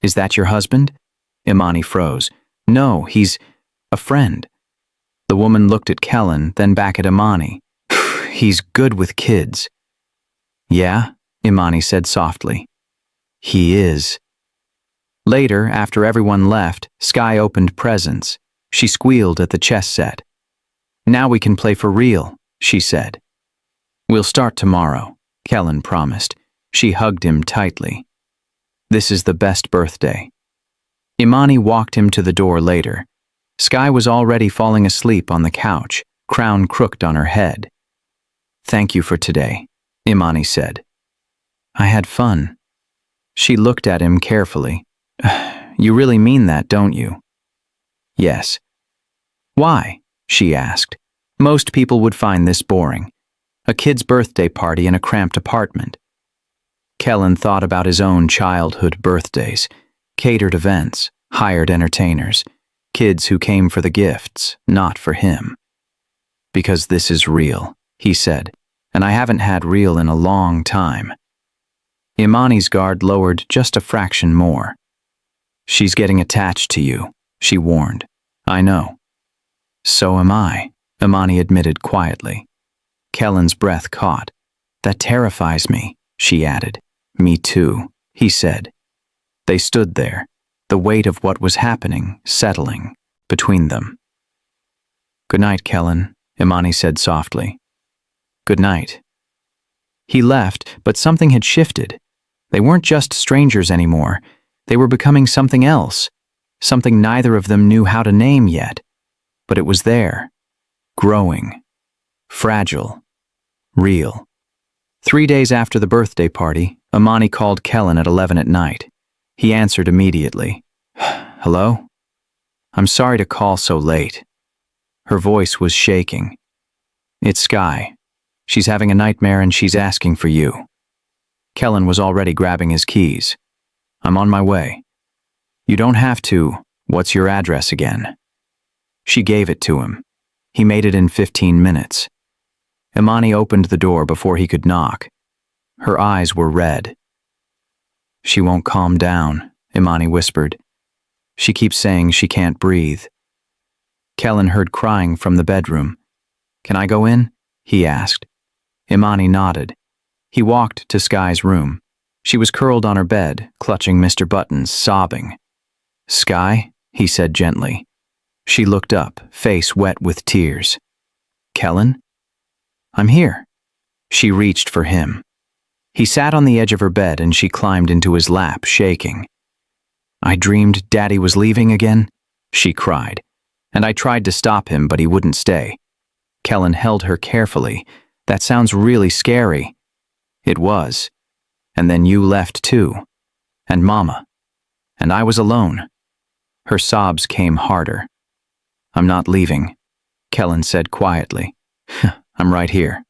Is that your husband? Imani froze. No, he's a friend. The woman looked at Kellen, then back at Imani. He's good with kids. Yeah, Imani said softly. He is. Later, after everyone left, Sky opened presents. She squealed at the chess set. Now we can play for real, she said. We'll start tomorrow, Kellen promised. She hugged him tightly. This is the best birthday. Imani walked him to the door later. Sky was already falling asleep on the couch, crown crooked on her head. Thank you for today, Imani said. I had fun. She looked at him carefully. You really mean that, don't you? Yes. Why? She asked. Most people would find this boring. A kid's birthday party in a cramped apartment. Kellen thought about his own childhood birthdays, catered events, hired entertainers, kids who came for the gifts, not for him. Because this is real, he said, and I haven't had real in a long time. Imani's guard lowered just a fraction more. She's getting attached to you, she warned. I know. So am I, Imani admitted quietly. Kellen's breath caught. That terrifies me, she added. Me too, he said. They stood there, the weight of what was happening settling between them. Good night, Kellen, Imani said softly. Good night. He left, but something had shifted. They weren't just strangers anymore. They were becoming something else, something neither of them knew how to name yet. But it was there, growing, fragile, real. 3 days after the birthday party, Imani called Kellen at 11 at night. He answered immediately. "Hello? I'm sorry to call so late." Her voice was shaking. "It's Sky. She's having a nightmare and she's asking for you." Kellen was already grabbing his keys. "I'm on my way." "You don't have to. What's your address again?" She gave it to him. He made it in 15 minutes. Imani opened the door before he could knock. Her eyes were red. "She won't calm down," Imani whispered. "She keeps saying she can't breathe." Kellen heard crying from the bedroom. "Can I go in?" he asked. Imani nodded. He walked to Sky's room. She was curled on her bed, clutching Mr. Buttons, sobbing. "Sky?" he said gently. She looked up, face wet with tears. "Kellen?" "I'm here." She reached for him. He sat on the edge of her bed and she climbed into his lap, shaking. "I dreamed Daddy was leaving again," she cried, "and I tried to stop him, but he wouldn't stay." Kellen held her carefully. "That sounds really scary." "It was. And then you left too. And Mama. And I was alone." Her sobs came harder. "I'm not leaving," Kellen said quietly. "I'm right here."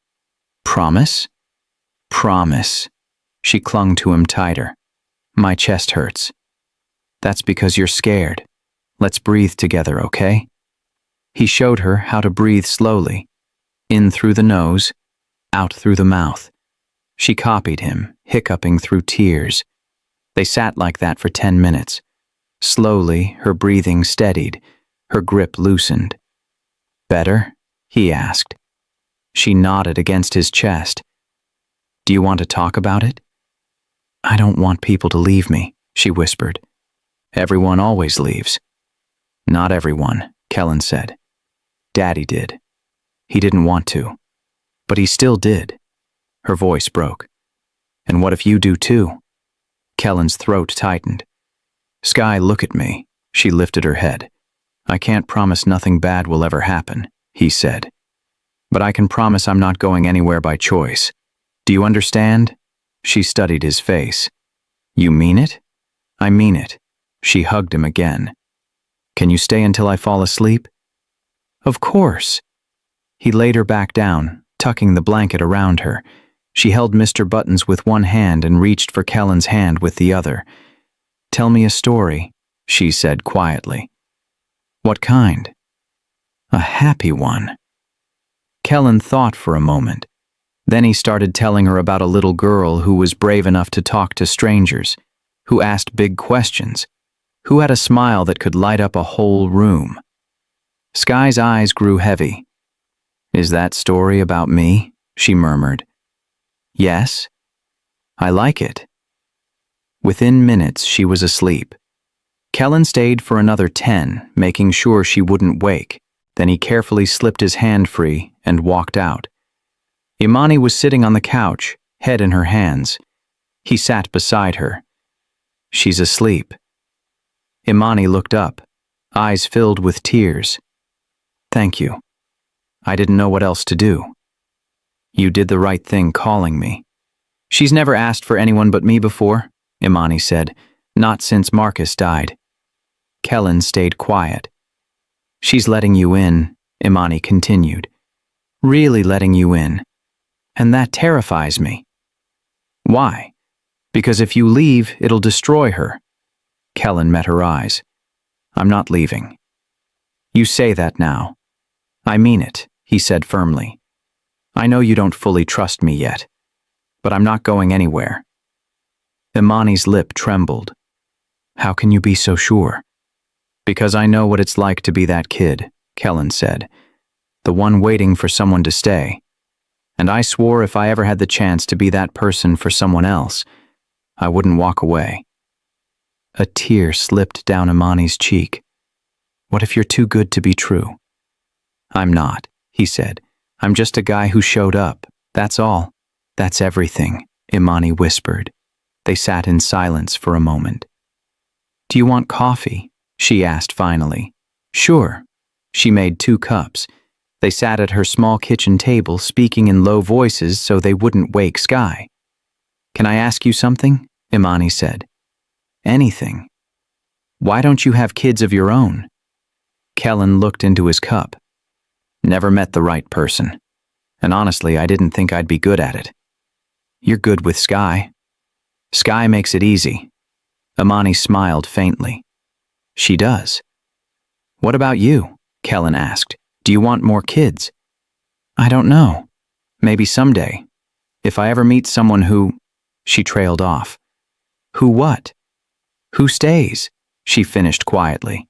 "Promise?" "Promise." She clung to him tighter. "My chest hurts." "That's because you're scared. Let's breathe together, okay?" He showed her how to breathe slowly. In through the nose, out through the mouth. She copied him, hiccuping through tears. They sat like that for 10 minutes. Slowly, her breathing steadied, her grip loosened. "Better?" he asked. She nodded against his chest. "Do you want to talk about it?" "I don't want people to leave me," she whispered. "Everyone always leaves." "Not everyone," Kellen said. "Daddy did. He didn't want to. But he still did." Her voice broke. "And what if you do too?" Kellen's throat tightened. "Sky, look at me." She lifted her head. "I can't promise nothing bad will ever happen," he said. "But I can promise I'm not going anywhere by choice. Do you understand?" She studied his face. "You mean it?" "I mean it." She hugged him again. "Can you stay until I fall asleep?" "Of course." He laid her back down, tucking the blanket around her. She held Mr. Buttons with one hand and reached for Kellen's hand with the other. "Tell me a story," she said quietly. "What kind?" "A happy one." Kellen thought for a moment. Then he started telling her about a little girl who was brave enough to talk to strangers, who asked big questions, who had a smile that could light up a whole room. Sky's eyes grew heavy. "Is that story about me?" she murmured. "Yes." "I like it." Within minutes, she was asleep. Kellen stayed for another 10, making sure she wouldn't wake. Then he carefully slipped his hand free and walked out. Imani was sitting on the couch, head in her hands. He sat beside her. "She's asleep." Imani looked up, eyes filled with tears. "Thank you. I didn't know what else to do." "You did the right thing calling me." "She's never asked for anyone but me before," Imani said. "Not since Marcus died." Kellen stayed quiet. "She's letting you in," Imani continued. "Really letting you in. And that terrifies me." "Why?" "Because if you leave, it'll destroy her." Kellen met her eyes. "I'm not leaving." "You say that now." "I mean it," he said firmly. "I know you don't fully trust me yet, but I'm not going anywhere." Imani's lip trembled. "How can you be so sure?" "Because I know what it's like to be that kid," Kellen said. "The one waiting for someone to stay. And I swore if I ever had the chance to be that person for someone else, I wouldn't walk away." A tear slipped down Imani's cheek. "What if you're too good to be true?" "I'm not," he said. "I'm just a guy who showed up. That's all." "That's everything," Imani whispered. They sat in silence for a moment. "Do you want coffee?" she asked finally. "Sure." She made 2 cups. They sat at her small kitchen table, speaking in low voices so they wouldn't wake Sky. "Can I ask you something?" Imani said. "Anything." "Why don't you have kids of your own?" Kellen looked into his cup. "Never met the right person. And honestly, I didn't think I'd be good at it." "You're good with Sky." "Sky makes it easy." Imani smiled faintly. "She does." "What about you?" Kellen asked. "Do you want more kids?" "I don't know. Maybe someday. If I ever meet someone who—" She trailed off. "Who what?" "Who stays?" she finished quietly.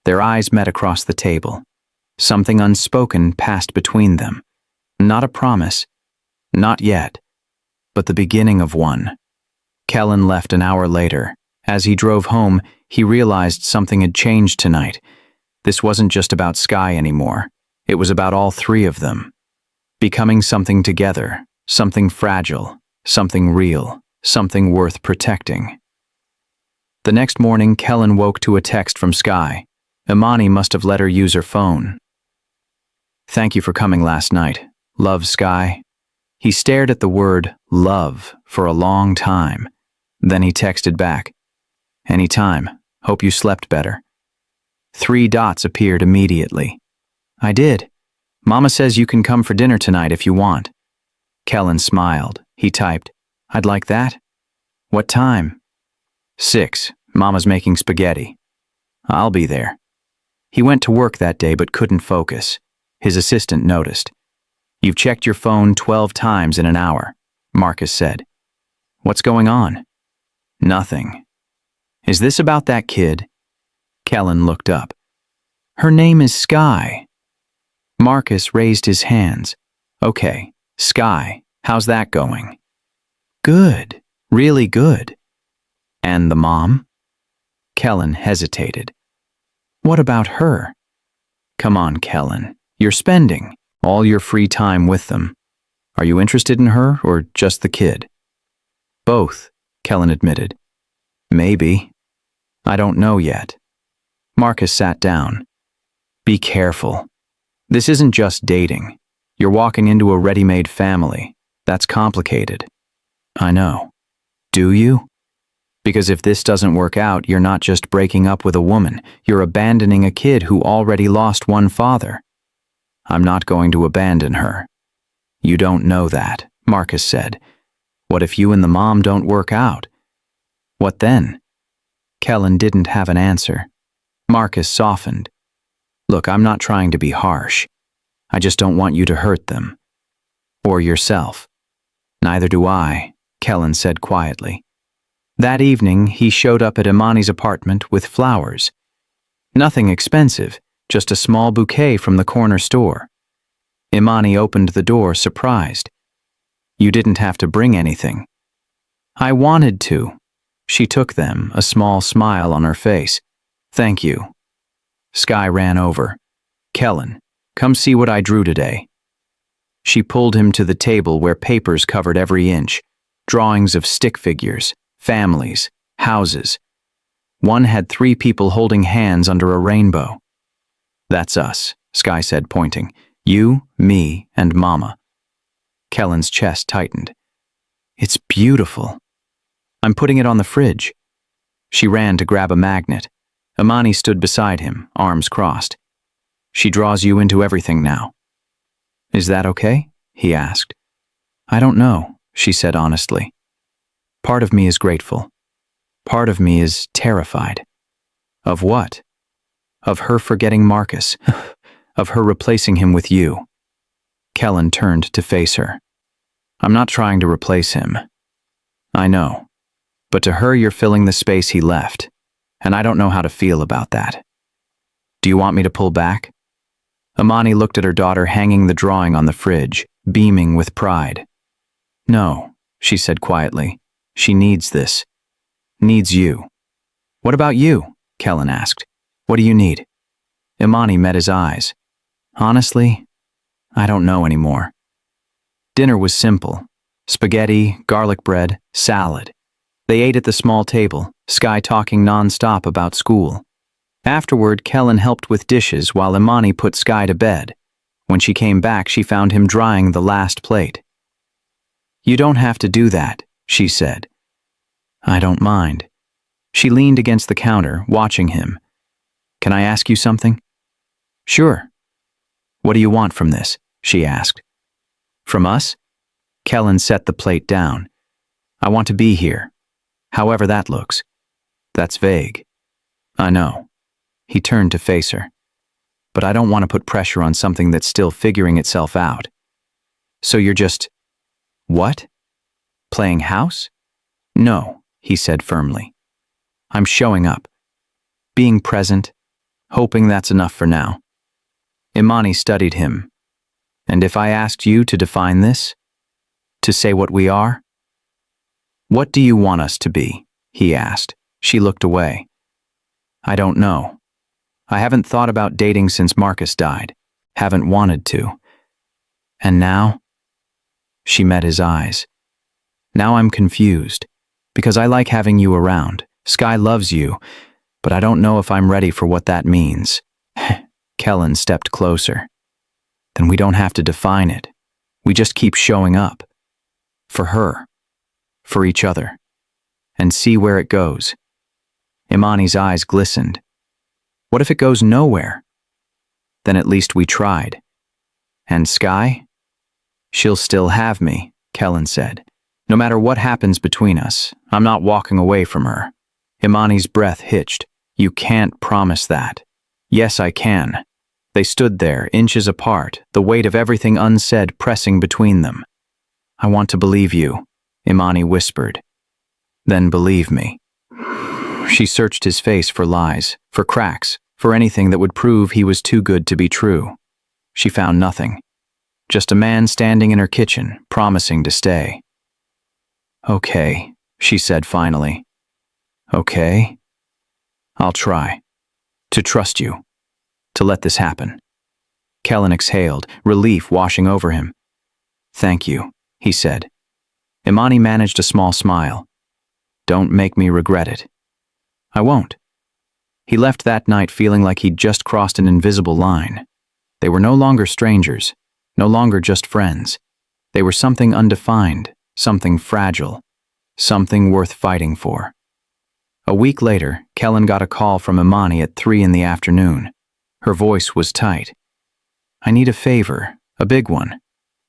Their eyes met across the table. Something unspoken passed between them. Not a promise. Not yet. But the beginning of one. Kellen left an hour later. As he drove home, he realized something had changed tonight. This wasn't just about Sky anymore. It was about all 3 of them. Becoming something together, something fragile, something real, something worth protecting. The next morning, Kellen woke to a text from Sky. Imani must have let her use her phone. "Thank you for coming last night. Love, Sky." He stared at the word love for a long time. Then he texted back, "Anytime. Hope you slept better." 3 dots appeared immediately. "I did. Mama says you can come for dinner tonight if you want." Kellen smiled. He typed, "I'd like that." "What time?" 6. Mama's making spaghetti." "I'll be there." He went to work that day but couldn't focus. His assistant noticed. "You've checked your phone 12 times in an hour," Marcus said. "What's going on?" "Nothing." "Is this about that kid?" Kellen looked up. "Her name is Sky." Marcus raised his hands. "Okay, Sky, how's that going?" "Good, really good." "And the mom?" Kellen hesitated. "What about her?" "Come on, Kellen. You're spending all your free time with them. Are you interested in her or just the kid?" "Both," Kellen admitted. "Maybe. I don't know yet." Marcus sat down. "Be careful. This isn't just dating. You're walking into a ready-made family. That's complicated." "I know." "Do you?" "Because if this doesn't work out, you're not just breaking up with a woman, you're abandoning a kid who already lost one father." "I'm not going to abandon her." "You don't know that," Marcus said. "What if you and the mom don't work out?" "What then?" Kellen didn't have an answer. Marcus softened. "Look, I'm not trying to be harsh. I just don't want you to hurt them. Or yourself." "Neither do I," Kellen said quietly. That evening, he showed up at Imani's apartment with flowers. Nothing expensive, just a small bouquet from the corner store. Imani opened the door, surprised. "You didn't have to bring anything." "I wanted to." She took them, a small smile on her face. "Thank you." Sky ran over. "Kellen, come see what I drew today." She pulled him to the table where papers covered every inch. Drawings of stick figures, families, houses. One had 3 people holding hands under a rainbow. "That's us," Sky said, pointing. "You, me, and Mama." Kellen's chest tightened. "It's beautiful." "I'm putting it on the fridge." She ran to grab a magnet. Imani stood beside him, arms crossed. "She draws you into everything now." "Is that okay?" he asked. "I don't know," she said honestly. "Part of me is grateful. Part of me is terrified." "Of what?" "Of her forgetting Marcus. Of her replacing him with you." Kellen turned to face her. "I'm not trying to replace him." "I know. But to her you're filling the space he left. And I don't know how to feel about that. Do you want me to pull back?" Imani looked at her daughter hanging the drawing on the fridge, beaming with pride. "No," she said quietly. "She needs this. Needs you." "What about you?" Kellen asked. "What do you need?" Imani met his eyes. "Honestly, I don't know anymore." Dinner was simple. Spaghetti, garlic bread, salad. They ate at the small table, Sky talking non-stop about school. Afterward, Kellen helped with dishes while Imani put Sky to bed. When she came back, she found him drying the last plate. "You don't have to do that," she said. "I don't mind." She leaned against the counter, watching him. "Can I ask you something?" "Sure." "What do you want from this?" she asked. "From us?" Kellen set the plate down. "I want to be here. However that looks." "That's vague." "I know." He turned to face her. "But I don't want to put pressure on something that's still figuring itself out." "So you're just..." "What? Playing house?" "No," he said firmly. "I'm showing up. Being present, hoping that's enough for now." Imani studied him. "And if I asked you to define this? To say what we are?" "What do you want us to be?" he asked. She looked away. "I don't know. I haven't thought about dating since Marcus died. Haven't wanted to. And now?" She met his eyes. "Now I'm confused. Because I like having you around. Sky loves you. But I don't know if I'm ready for what that means." Kellen stepped closer. "Then we don't have to define it. We just keep showing up. For her. For each other. And see where it goes." Imani's eyes glistened. "What if it goes nowhere?" "Then at least we tried." "And Sky?" "She'll still have me," Kellen said. "No matter what happens between us, I'm not walking away from her." Imani's breath hitched. "You can't promise that." "Yes, I can." They stood there, inches apart, the weight of everything unsaid pressing between them. "I want to believe you," Imani whispered. "Then believe me." She searched his face for lies, for cracks, for anything that would prove he was too good to be true. She found nothing. Just a man standing in her kitchen, promising to stay. "Okay," she said finally. "Okay? I'll try. To trust you. To let this happen." Kellen exhaled, relief washing over him. "Thank you," he said. Imani managed a small smile. "Don't make me regret it." "I won't." He left that night feeling like he'd just crossed an invisible line. They were no longer strangers, no longer just friends. They were something undefined, something fragile, something worth fighting for. A week later, Kellen got a call from Imani at 3 in the afternoon. Her voice was tight. "I need a favor, a big one."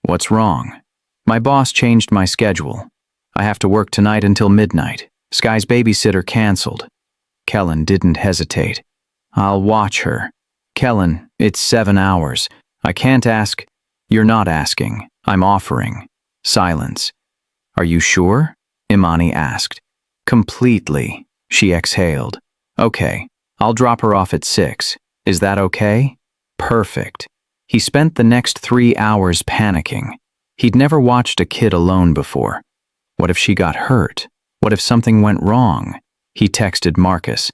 "What's wrong?" "My boss changed my schedule. I have to work tonight until midnight. Sky's babysitter canceled." Kellen didn't hesitate. "I'll watch her." "Kellen, it's 7 hours. I can't ask." "You're not asking. I'm offering." Silence. "Are you sure?" Imani asked. "Completely." She exhaled. "Okay, I'll drop her off at 6. Is that okay?" "Perfect." He spent the next 3 hours panicking. He'd never watched a kid alone before. What if she got hurt? What if something went wrong? He texted Marcus.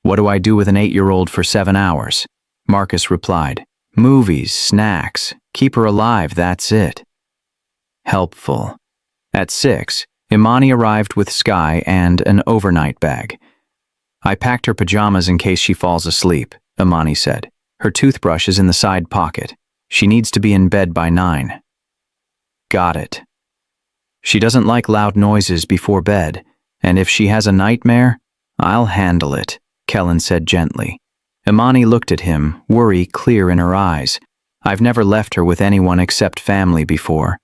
"What do I do with an 8-year-old for 7 hours?" Marcus replied, "Movies, snacks, keep her alive, that's it." Helpful. At 6, Imani arrived with Sky and an overnight bag. "I packed her pajamas in case she falls asleep," Imani said. "Her toothbrush is in the side pocket. She needs to be in bed by 9. "Got it." "She doesn't like loud noises before bed, and if she has a nightmare, I'll handle it," Kellen said gently. Imani looked at him, worry clear in her eyes. "I've never left her with anyone except family before.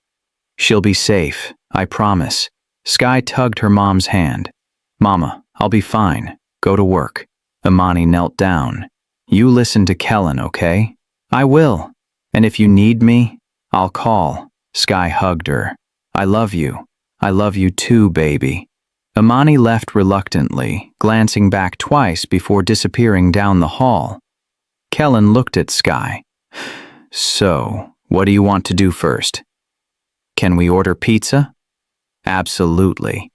She'll be safe, I promise." Sky tugged her mom's hand. "Mama, I'll be fine. Go to work." Imani knelt down. "You listen to Kellen, okay?" "I will. And if you need me, I'll call." Sky hugged her. "I love you. I love you too, baby." Imani left reluctantly, glancing back twice before disappearing down the hall. Kellen looked at Sky. "So, what do you want to do first?" "Can we order pizza?" "Absolutely."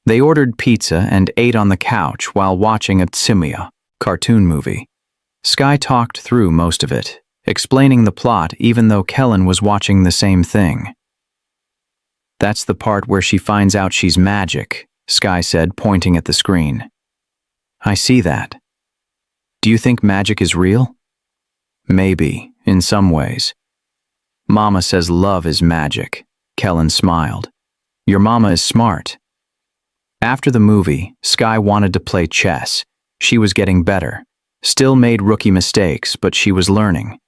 They ordered pizza and ate on the couch while watching a Tsimiya cartoon movie. Sky talked through most of it, explaining the plot even though Kellen was watching the same thing. "That's the part where she finds out she's magic," Sky said, pointing at the screen. I see that. Do you think magic is real? Maybe, in some ways. Mama says love is magic. Kellen smiled. Your mama is smart. After the movie, Sky wanted to play chess. She was getting better. Still made rookie mistakes, but she was learning.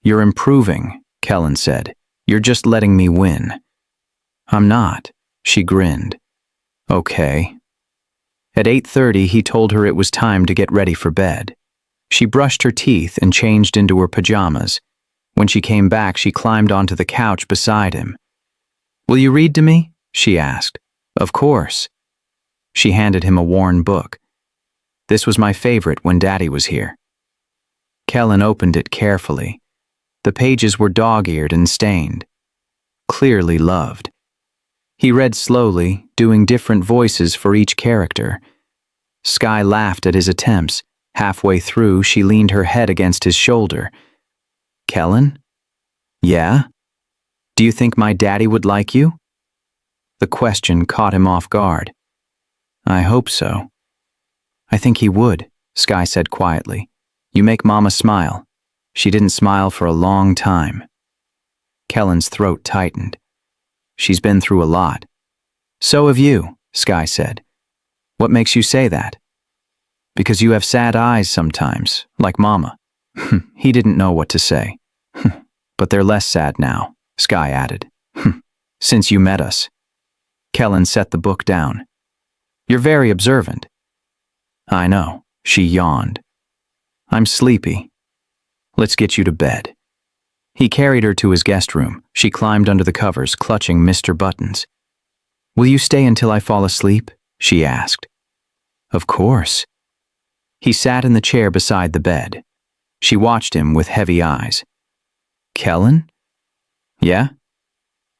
You're improving, Kellen said. You're just letting me win. I'm not, she grinned. Okay. At 8:30, he told her it was time to get ready for bed. She brushed her teeth and changed into her pajamas. When she came back, she climbed onto the couch beside him. Will you read to me? She asked. Of course. She handed him a worn book. This was my favorite when Daddy was here. Kellen opened it carefully. The pages were dog-eared and stained. Clearly loved. He read slowly, doing different voices for each character. Sky laughed at his attempts. Halfway through, she leaned her head against his shoulder. Kellen? Yeah? Do you think my daddy would like you? The question caught him off guard. I hope so. I think he would, Sky said quietly. You make Mama smile. She didn't smile for a long time. Kellen's throat tightened. She's been through a lot. So have you, Sky said. What makes you say that? Because you have sad eyes sometimes, like Mama. He didn't know what to say. But they're less sad now, Sky added. Since you met us. Kellen set the book down. You're very observant. I know, she yawned. I'm sleepy. Let's get you to bed. He carried her to his guest room. She climbed under the covers, clutching Mr. Buttons. Will you stay until I fall asleep? She asked. Of course. He sat in the chair beside the bed. She watched him with heavy eyes. Kellen? Yeah?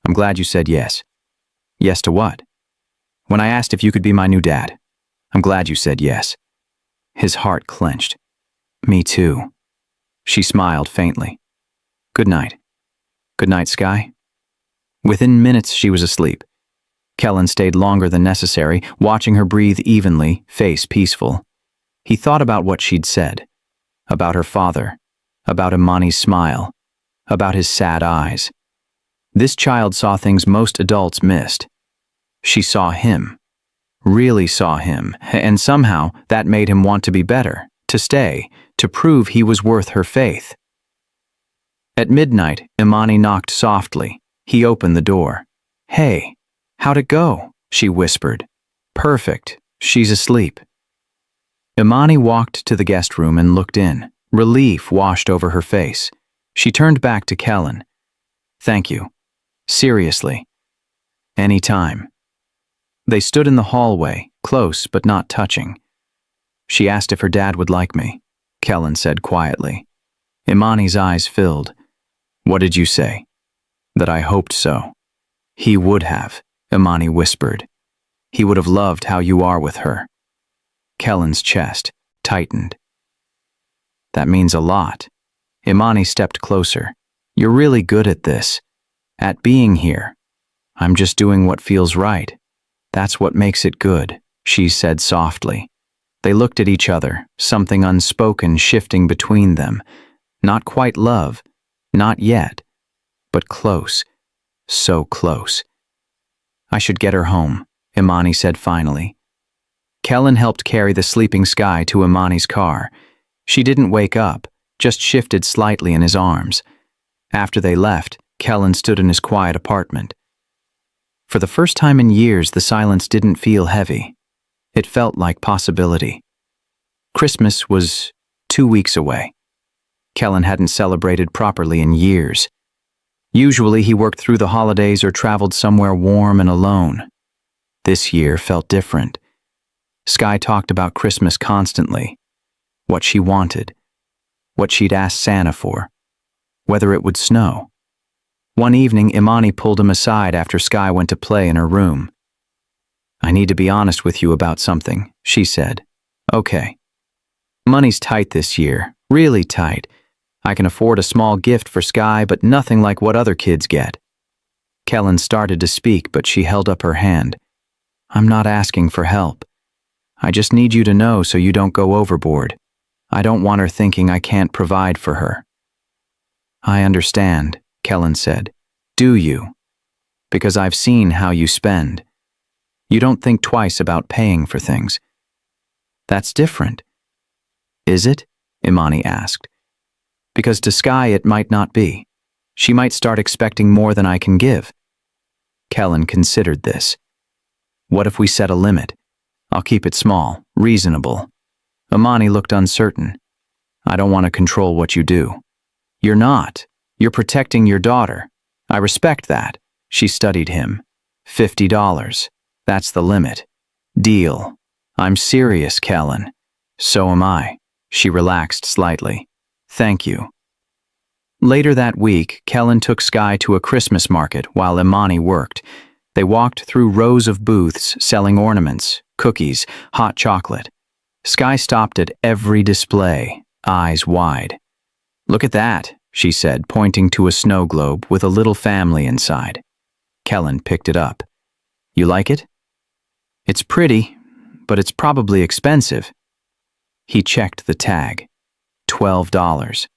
I'm glad you said yes. Yes to what? When I asked if you could be my new dad. I'm glad you said yes. His heart clenched. Me too. She smiled faintly. Good night. Good night, Sky. Within minutes, she was asleep. Kellen stayed longer than necessary, watching her breathe evenly, face peaceful. He thought about what she'd said. About her father. About Imani's smile. About his sad eyes. This child saw things most adults missed. She saw him. Really saw him, and somehow that made him want to be better, to stay, to prove he was worth her faith. At midnight, Imani knocked softly. He opened the door. Hey, how'd it go? She whispered. Perfect. She's asleep. Imani walked to the guest room and looked in. Relief washed over her face. She turned back to Kellen. Thank you. Seriously. Any time. They stood in the hallway, close but not touching. She asked if her dad would like me, Kellen said quietly. Imani's eyes filled. What did you say? That I hoped so. He would have, Imani whispered. He would have loved how you are with her. Kellen's chest tightened. That means a lot. Imani stepped closer. You're really good at this. At being here. I'm just doing what feels right. That's what makes it good, she said softly. They looked at each other, something unspoken shifting between them. Not quite love, not yet, but close, so close. I should get her home, Imani said finally. Kellen helped carry the sleeping Sky to Imani's car. She didn't wake up, just shifted slightly in his arms. After they left, Kellen stood in his quiet apartment. For the first time in years, the silence didn't feel heavy. It felt like possibility. Christmas was 2 weeks away. Kellen hadn't celebrated properly in years. Usually he worked through the holidays or traveled somewhere warm and alone. This year felt different. Sky talked about Christmas constantly. What she wanted. What she'd asked Santa for. Whether it would snow. One evening, Imani pulled him aside after Sky went to play in her room. I need to be honest with you about something, she said. Okay. Money's tight this year, really tight. I can afford a small gift for Sky, but nothing like what other kids get. Kellen started to speak, but she held up her hand. I'm not asking for help. I just need you to know so you don't go overboard. I don't want her thinking I can't provide for her." "I understand," Kellen said. "Do you? Because I've seen how you spend. You don't think twice about paying for things." "That's different." "Is it?" Imani asked. "Because to Sky it might not be. She might start expecting more than I can give." Kellen considered this. "What if we set a limit? I'll keep it small, reasonable." Imani looked uncertain. "I don't want to control what you do." "You're not. You're protecting your daughter. I respect that." She studied him. $50. That's the limit. Deal. "I'm serious, Kellen." "So am I." She relaxed slightly. "Thank you." Later that week, Kellen took Sky to a Christmas market while Imani worked. They walked through rows of booths selling ornaments, cookies, hot chocolate. Sky stopped at every display, eyes wide. "Look at that," she said, pointing to a snow globe with a little family inside. Kellen picked it up. "You like it?" "It's pretty, but it's probably expensive." He checked the tag. $12.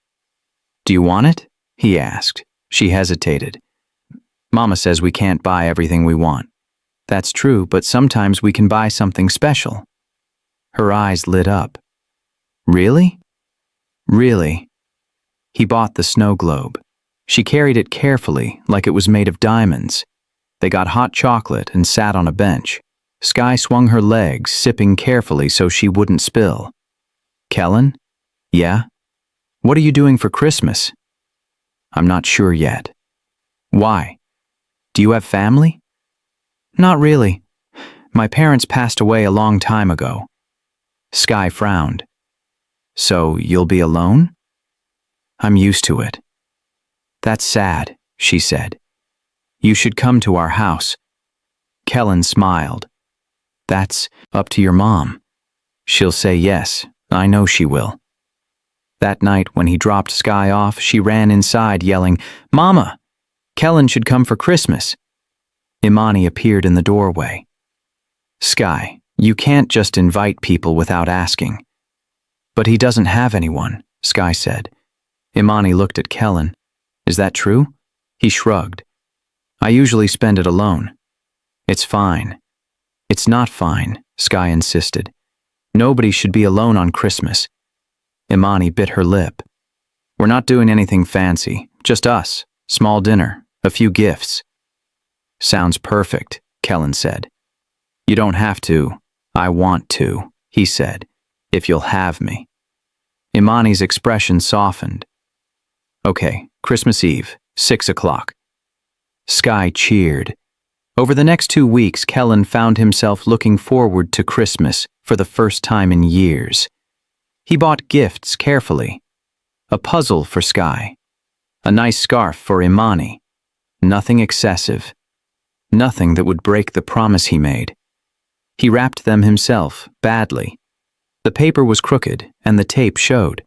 "Do you want it?" he asked. She hesitated. "Mama says we can't buy everything we want." "That's true, but sometimes we can buy something special." Her eyes lit up. "Really?" "Really." He bought the snow globe. She carried it carefully, like it was made of diamonds. They got hot chocolate and sat on a bench. Sky swung her legs, sipping carefully so she wouldn't spill. "Kellen?" "Yeah?" "What are you doing for Christmas?" "I'm not sure yet." "Why? Do you have family?" "Not really. My parents passed away a long time ago." Sky frowned. "So you'll be alone?" "I'm used to it." "That's sad," she said. "You should come to our house." Kellen smiled. "That's up to your mom. She'll say yes. I know she will." That night, when he dropped Sky off, she ran inside yelling, "Mama! Kellen should come for Christmas." Imani appeared in the doorway. "Sky, you can't just invite people without asking." "But he doesn't have anyone," Sky said. Imani looked at Kellen. "Is that true?" He shrugged. "I usually spend it alone." "It's fine." "It's not fine," Sky insisted. "Nobody should be alone on Christmas." Imani bit her lip. "We're not doing anything fancy, just us, small dinner, a few gifts." "Sounds perfect," Kellen said. "You don't have to. I want to," he said, "if you'll have me." Imani's expression softened. "Okay, Christmas Eve, 6 o'clock. Sky cheered. Over the next 2 weeks, Kellen found himself looking forward to Christmas for the first time in years. He bought gifts carefully. A puzzle for Sky. A nice scarf for Imani. Nothing excessive. Nothing that would break the promise he made. He wrapped them himself, badly. The paper was crooked, and the tape showed.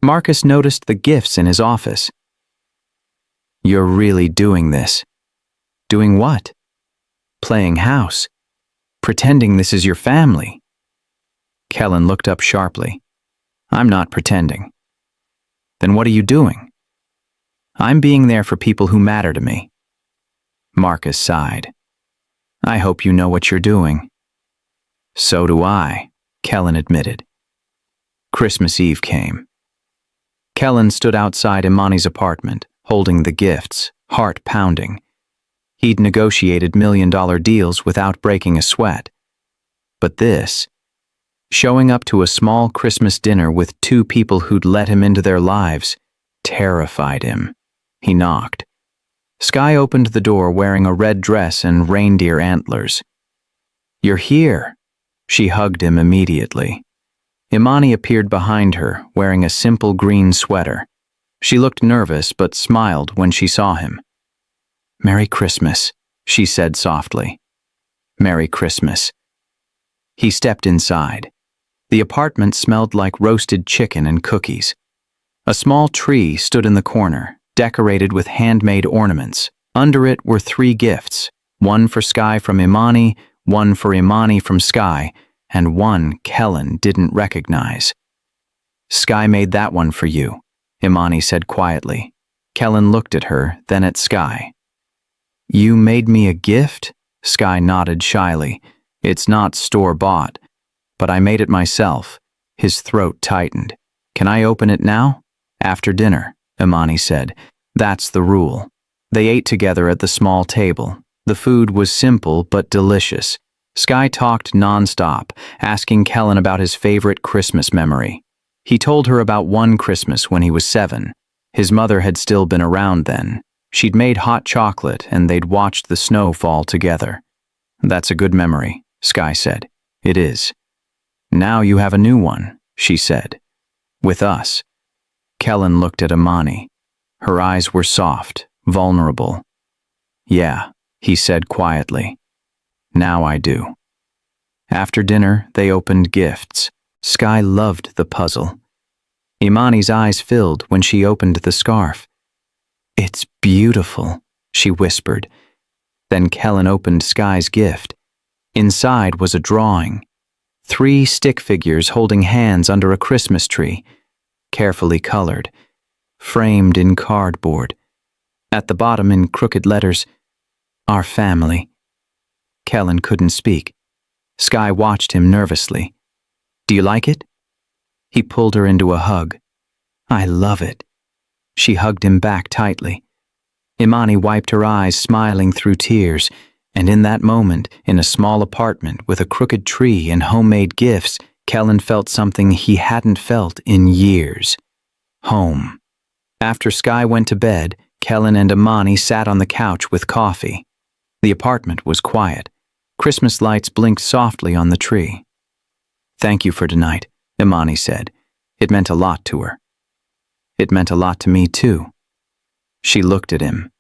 Marcus noticed the gifts in his office. "You're really doing this." "Doing what?" "Playing house. Pretending this is your family." Kellen looked up sharply. "I'm not pretending." "Then what are you doing?" "I'm being there for people who matter to me." Marcus sighed. "I hope you know what you're doing." "So do I," Kellen admitted. Christmas Eve came. Kellen stood outside Imani's apartment, holding the gifts, heart pounding. He'd negotiated million-dollar deals without breaking a sweat. But this, showing up to a small Christmas dinner with 2 people who'd let him into their lives, terrified him. He knocked. Sky opened the door wearing a red dress and reindeer antlers. "You're here." She hugged him immediately. Imani appeared behind her, wearing a simple green sweater. She looked nervous but smiled when she saw him. "Merry Christmas," she said softly. "Merry Christmas." He stepped inside. The apartment smelled like roasted chicken and cookies. A small tree stood in the corner, decorated with handmade ornaments. Under it were 3 gifts, one for Sky from Imani, one for Imani from Sky, and one Kellen didn't recognize. "Sky made that one for you," Imani said quietly. Kellen looked at her, then at Sky. "You made me a gift?" Sky nodded shyly. "It's not store-bought, but I made it myself." His throat tightened. "Can I open it now?" "After dinner," Imani said. "That's the rule." They ate together at the small table. The food was simple but delicious. Sky talked nonstop, asking Kellen about his favorite Christmas memory. He told her about one Christmas when he was 7. His mother had still been around then. She'd made hot chocolate and they'd watched the snow fall together. "That's a good memory," Sky said. "It is." "Now you have a new one," she said. "With us." Kellen looked at Imani. Her eyes were soft, vulnerable. "Yeah," he said quietly. "Now I do." After dinner, they opened gifts. Sky loved the puzzle. Imani's eyes filled when she opened the scarf. "It's beautiful," she whispered. Then Kellen opened Sky's gift. Inside was a drawing. 3 stick figures holding hands under a Christmas tree, carefully colored, framed in cardboard. At the bottom in crooked letters, "Our family." Kellen couldn't speak. Sky watched him nervously. "Do you like it?" He pulled her into a hug. "I love it." She hugged him back tightly. Imani wiped her eyes, smiling through tears, and in that moment, in a small apartment with a crooked tree and homemade gifts, Kellen felt something he hadn't felt in years. Home. After Sky went to bed, Kellen and Imani sat on the couch with coffee. The apartment was quiet. Christmas lights blinked softly on the tree. "Thank you for tonight," Imani said. It meant a lot to her. "It meant a lot to me, too." She looked at him.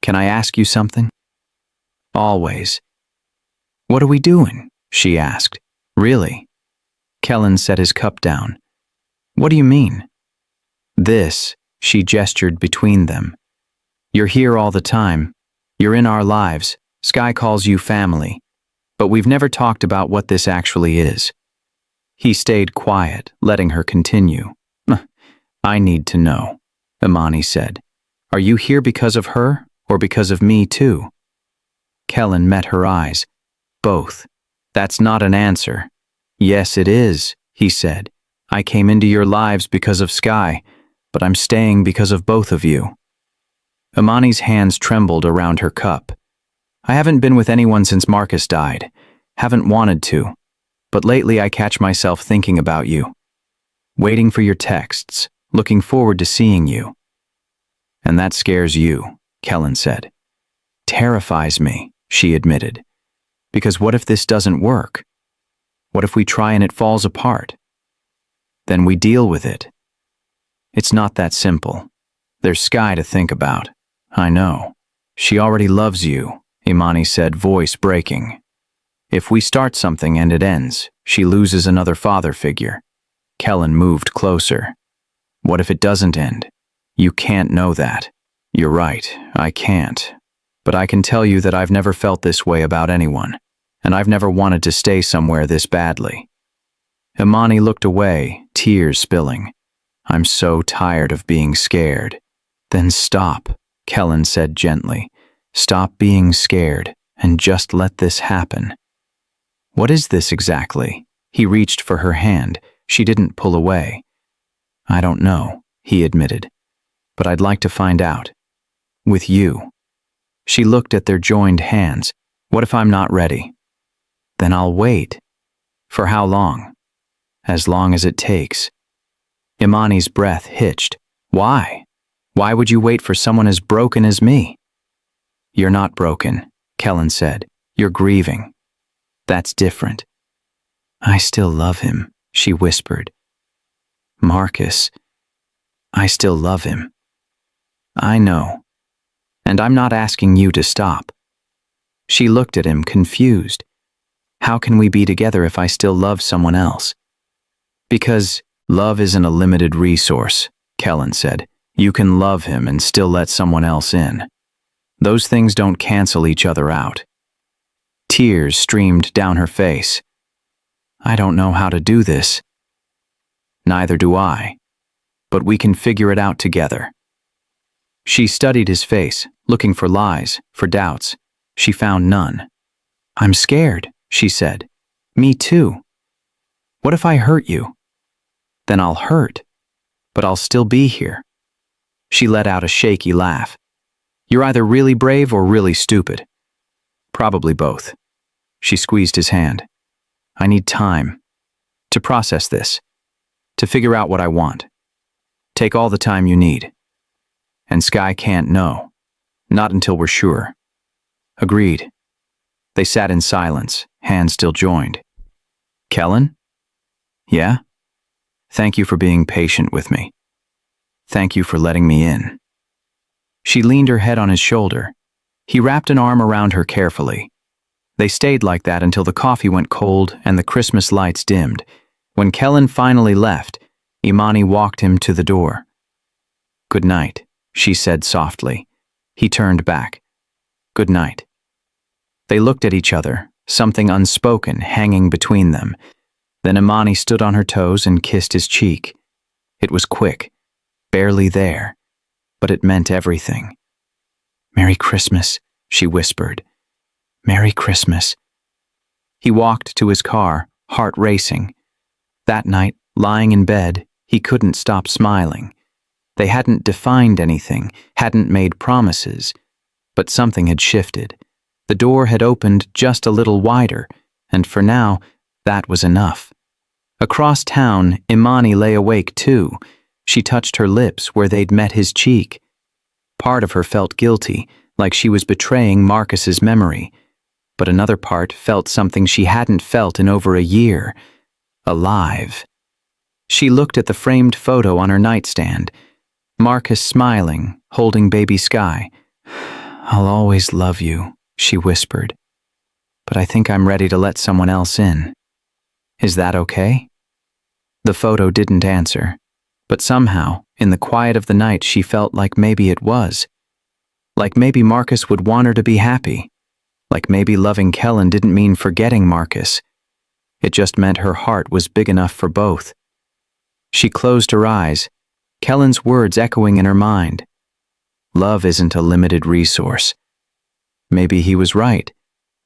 "Can I ask you something?" "Always." "What are we doing?" she asked. "Really?" Kellen set his cup down. "What do you mean?" "This," she gestured between them. "You're here all the time. You're in our lives. Sky calls you family. But we've never talked about what this actually is." He stayed quiet, letting her continue. "I need to know," Imani said. "Are you here because of her, or because of me too?" Kellen met her eyes. "Both." "That's not an answer." "Yes, it is," he said. "I came into your lives because of Sky, but I'm staying because of both of you." Imani's hands trembled around her cup. "I haven't been with anyone since Marcus died. Haven't wanted to. But lately I catch myself thinking about you. Waiting for your texts, looking forward to seeing you." "And that scares you," Kellen said. "Terrifies me," she admitted. "Because what if this doesn't work? What if we try and it falls apart? Then we deal with it." "It's not that simple. There's Sky to think about." "I know. She already loves you," Imani said, voice breaking. "If we start something and it ends, she loses another father figure." Kellen moved closer. "What if it doesn't end?" "You can't know that." "You're right, I can't. But I can tell you that I've never felt this way about anyone, and I've never wanted to stay somewhere this badly." Imani looked away, tears spilling. "I'm so tired of being scared." "Then stop," Kellen said gently. "Stop being scared and just let this happen." "What is this exactly?" He reached for her hand. She didn't pull away. "I don't know," he admitted. "But I'd like to find out. With you." She looked at their joined hands. "What if I'm not ready?" "Then I'll wait." "For how long?" "As long as it takes." Imani's breath hitched. "Why? Why would you wait for someone as broken as me?" "You're not broken," Kellen said. "You're grieving. That's different." "I still love him," she whispered. "Marcus, I still love him." "I know. And I'm not asking you to stop." She looked at him, confused. "How can we be together if I still love someone else?" "Because love isn't a limited resource," Kellen said. "You can love him and still let someone else in. Those things don't cancel each other out." Tears streamed down her face. I don't know how to do this. Neither do I. But we can figure it out together. She studied his face, looking for lies, for doubts. She found none. I'm scared, she said. Me too. What if I hurt you? Then I'll hurt, but I'll still be here. She let out a shaky laugh. You're either really brave or really stupid. Probably both. She squeezed his hand. I need time to process this, to figure out what I want. Take all the time you need. And Sky can't know. Not until we're sure. Agreed. They sat in silence, hands still joined. Kellen? Yeah? Thank you for being patient with me. Thank you for letting me in. She leaned her head on his shoulder. He wrapped an arm around her carefully. They stayed like that until the coffee went cold and the Christmas lights dimmed. When Kellen finally left, Imani walked him to the door. Good night, she said softly. He turned back. Good night. They looked at each other, something unspoken hanging between them. Then Imani stood on her toes and kissed his cheek. It was quick, barely there, but it meant everything. Merry Christmas, she whispered. Merry Christmas. He walked to his car, heart racing. That night, lying in bed, he couldn't stop smiling. They hadn't defined anything, hadn't made promises, but something had shifted. The door had opened just a little wider, and for now, that was enough. Across town, Imani lay awake too. She touched her lips where they'd met his cheek. Part of her felt guilty, like she was betraying Marcus's memory. But another part felt something she hadn't felt in over a year. Alive. She looked at the framed photo on her nightstand. Marcus smiling, holding baby Sky. I'll always love you, she whispered. But I think I'm ready to let someone else in. Is that okay? The photo didn't answer, but somehow, in the quiet of the night, she felt like maybe it was. Like maybe Marcus would want her to be happy. Like maybe loving Kellen didn't mean forgetting Marcus. It just meant her heart was big enough for both. She closed her eyes, Kellen's words echoing in her mind. Love isn't a limited resource. Maybe he was right.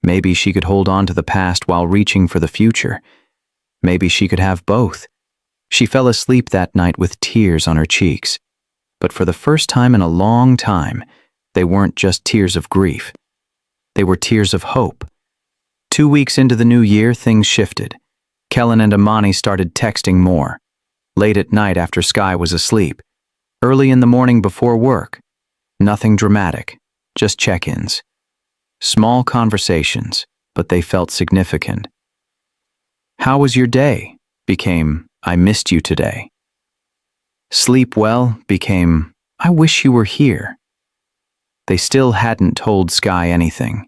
Maybe she could hold on to the past while reaching for the future. Maybe she could have both. She fell asleep that night with tears on her cheeks. But for the first time in a long time, they weren't just tears of grief. They were tears of hope. 2 weeks into the new year, things shifted. Kellen and Imani started texting more. Late at night after Sky was asleep. Early in the morning before work. Nothing dramatic, just check-ins. Small conversations, but they felt significant. How was your day? Became, I missed you today. Sleep well became, I wish you were here. They still hadn't told Sky anything.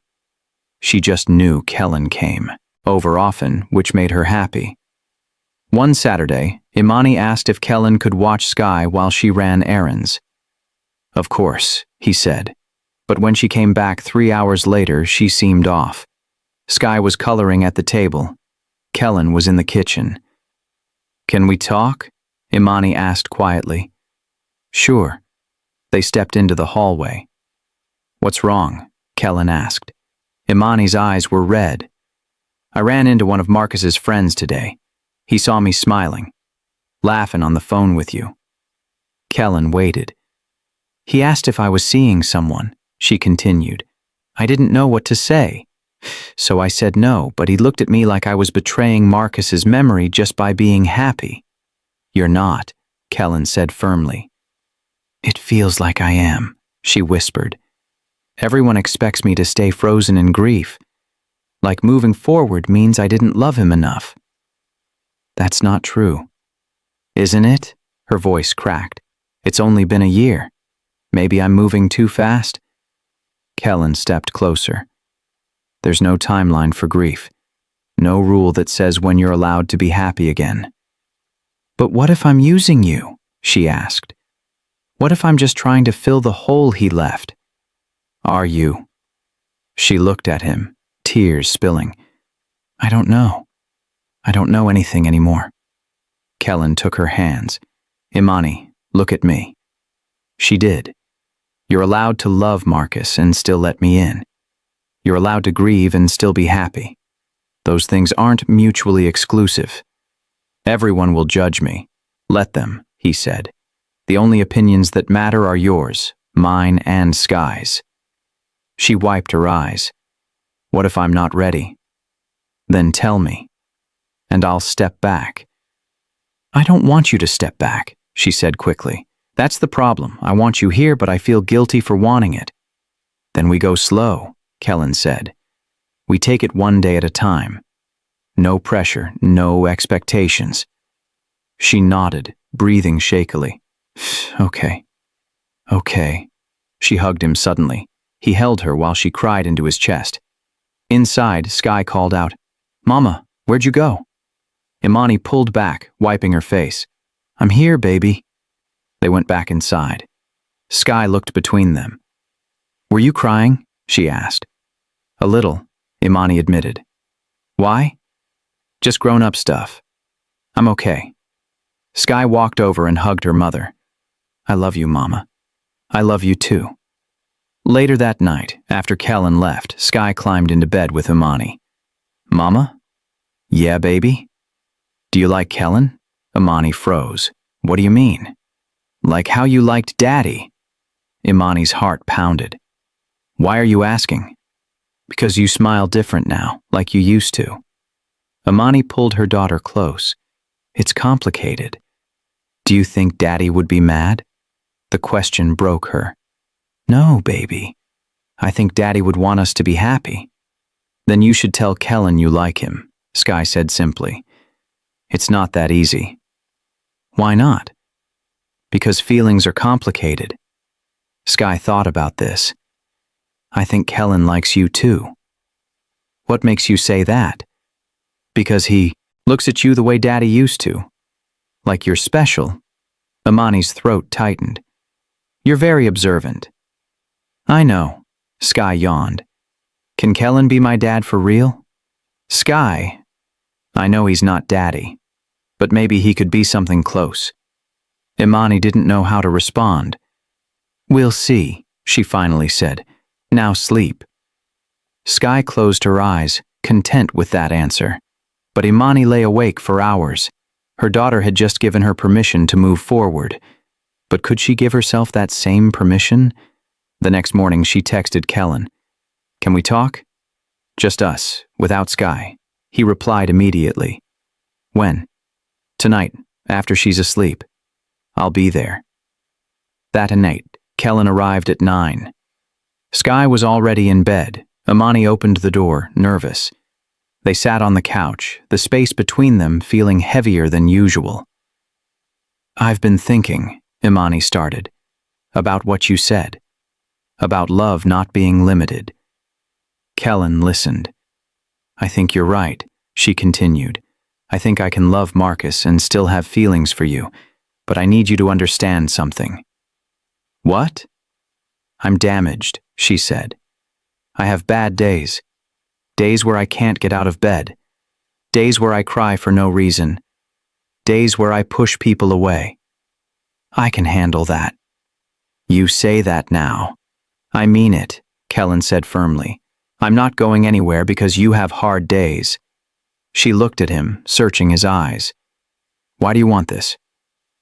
She just knew Kellen came, over often, which made her happy. One Saturday, Imani asked if Kellen could watch Sky while she ran errands. Of course, he said, but when she came back 3 hours later, she seemed off. Sky was coloring at the table. Kellen was in the kitchen. Can we talk? Imani asked quietly. Sure. They stepped into the hallway. What's wrong? Kellen asked. Imani's eyes were red. I ran into one of Marcus's friends today. He saw me smiling, laughing on the phone with you. Kellen waited. He asked if I was seeing someone, she continued. I didn't know what to say. So I said no, but he looked at me like I was betraying Marcus's memory just by being happy. You're not, Kellen said firmly. It feels like I am, she whispered. Everyone expects me to stay frozen in grief. Like moving forward means I didn't love him enough. That's not true. Isn't it? Her voice cracked. It's only been a year. Maybe I'm moving too fast? Kellen stepped closer. There's no timeline for grief. No rule that says when you're allowed to be happy again. But what if I'm using you? She asked. What if I'm just trying to fill the hole he left? Are you? She looked at him, tears spilling. I don't know. I don't know anything anymore. Kellen took her hands. Imani, look at me. She did. You're allowed to love Marcus and still let me in. You're allowed to grieve and still be happy. Those things aren't mutually exclusive. Everyone will judge me. Let them, he said. The only opinions that matter are yours, mine and Sky's. She wiped her eyes. What if I'm not ready? Then tell me. And I'll step back. I don't want you to step back, she said quickly. That's the problem. I want you here, but I feel guilty for wanting it. Then we go slow, Kellen said. We take it one day at a time. No pressure, no expectations. She nodded, breathing shakily. Okay. Okay. She hugged him suddenly. He held her while she cried into his chest. Inside, Sky called out, Mama, where'd you go? Imani pulled back, wiping her face. I'm here, baby. They went back inside. Sky looked between them. Were you crying? She asked. A little, Imani admitted. Why? Just grown-up stuff. I'm okay. Sky walked over and hugged her mother. I love you, Mama. I love you too. Later that night, after Kellen left, Sky climbed into bed with Imani. Mama? Yeah, baby? Do you like Kellen? Imani froze. What do you mean? Like how you liked Daddy. Imani's heart pounded. Why are you asking? Because you smile different now, like you used to. Imani pulled her daughter close. It's complicated. Do you think Daddy would be mad? The question broke her. No, baby. I think Daddy would want us to be happy. Then you should tell Kellen you like him, Sky said simply. It's not that easy. Why not? Because feelings are complicated. Sky thought about this. I think Kellen likes you too. What makes you say that? Because he looks at you the way Daddy used to. Like you're special. Imani's throat tightened. You're very observant. I know. Sky yawned. Can Kellen be my dad for real? Sky. I know he's not Daddy. But maybe he could be something close. Imani didn't know how to respond. We'll see, she finally said. Now sleep. Sky closed her eyes, content with that answer. But Imani lay awake for hours. Her daughter had just given her permission to move forward. But could she give herself that same permission? The next morning she texted Kellen. Can we talk? Just us, without Sky. He replied immediately. When? Tonight, after she's asleep. I'll be there. That night, Kellen arrived at 9. Sky was already in bed. Imani opened the door, nervous. They sat on the couch, the space between them feeling heavier than usual. I've been thinking, Imani started, about what you said. About love not being limited. Kellen listened. I think you're right, she continued. I think I can love Marcus and still have feelings for you, but I need you to understand something. What? I'm damaged, she said. I have bad days. Days where I can't get out of bed. Days where I cry for no reason. Days where I push people away. I can handle that. You say that now. I mean it, Kellen said firmly. I'm not going anywhere because you have hard days. She looked at him, searching his eyes. Why do you want this?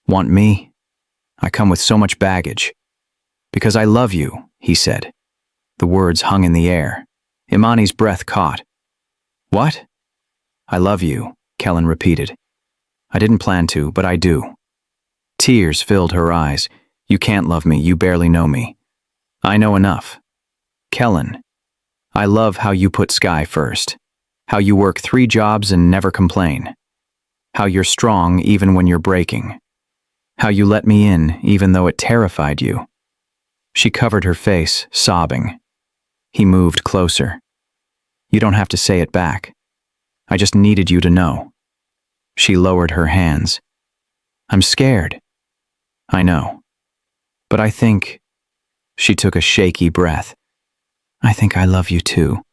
Want me? I come with so much baggage. Because I love you, he said. The words hung in the air. Imani's breath caught. What? I love you, Kellen repeated. I didn't plan to, but I do. Tears filled her eyes. You can't love me, you barely know me. I know enough. Kellen, I love how you put Sky first. How you work 3 jobs and never complain. How you're strong even when you're breaking. How you let me in even though it terrified you. She covered her face, sobbing. He moved closer. You don't have to say it back. I just needed you to know. She lowered her hands. I'm scared. I know. But I think... She took a shaky breath. I think I love you too.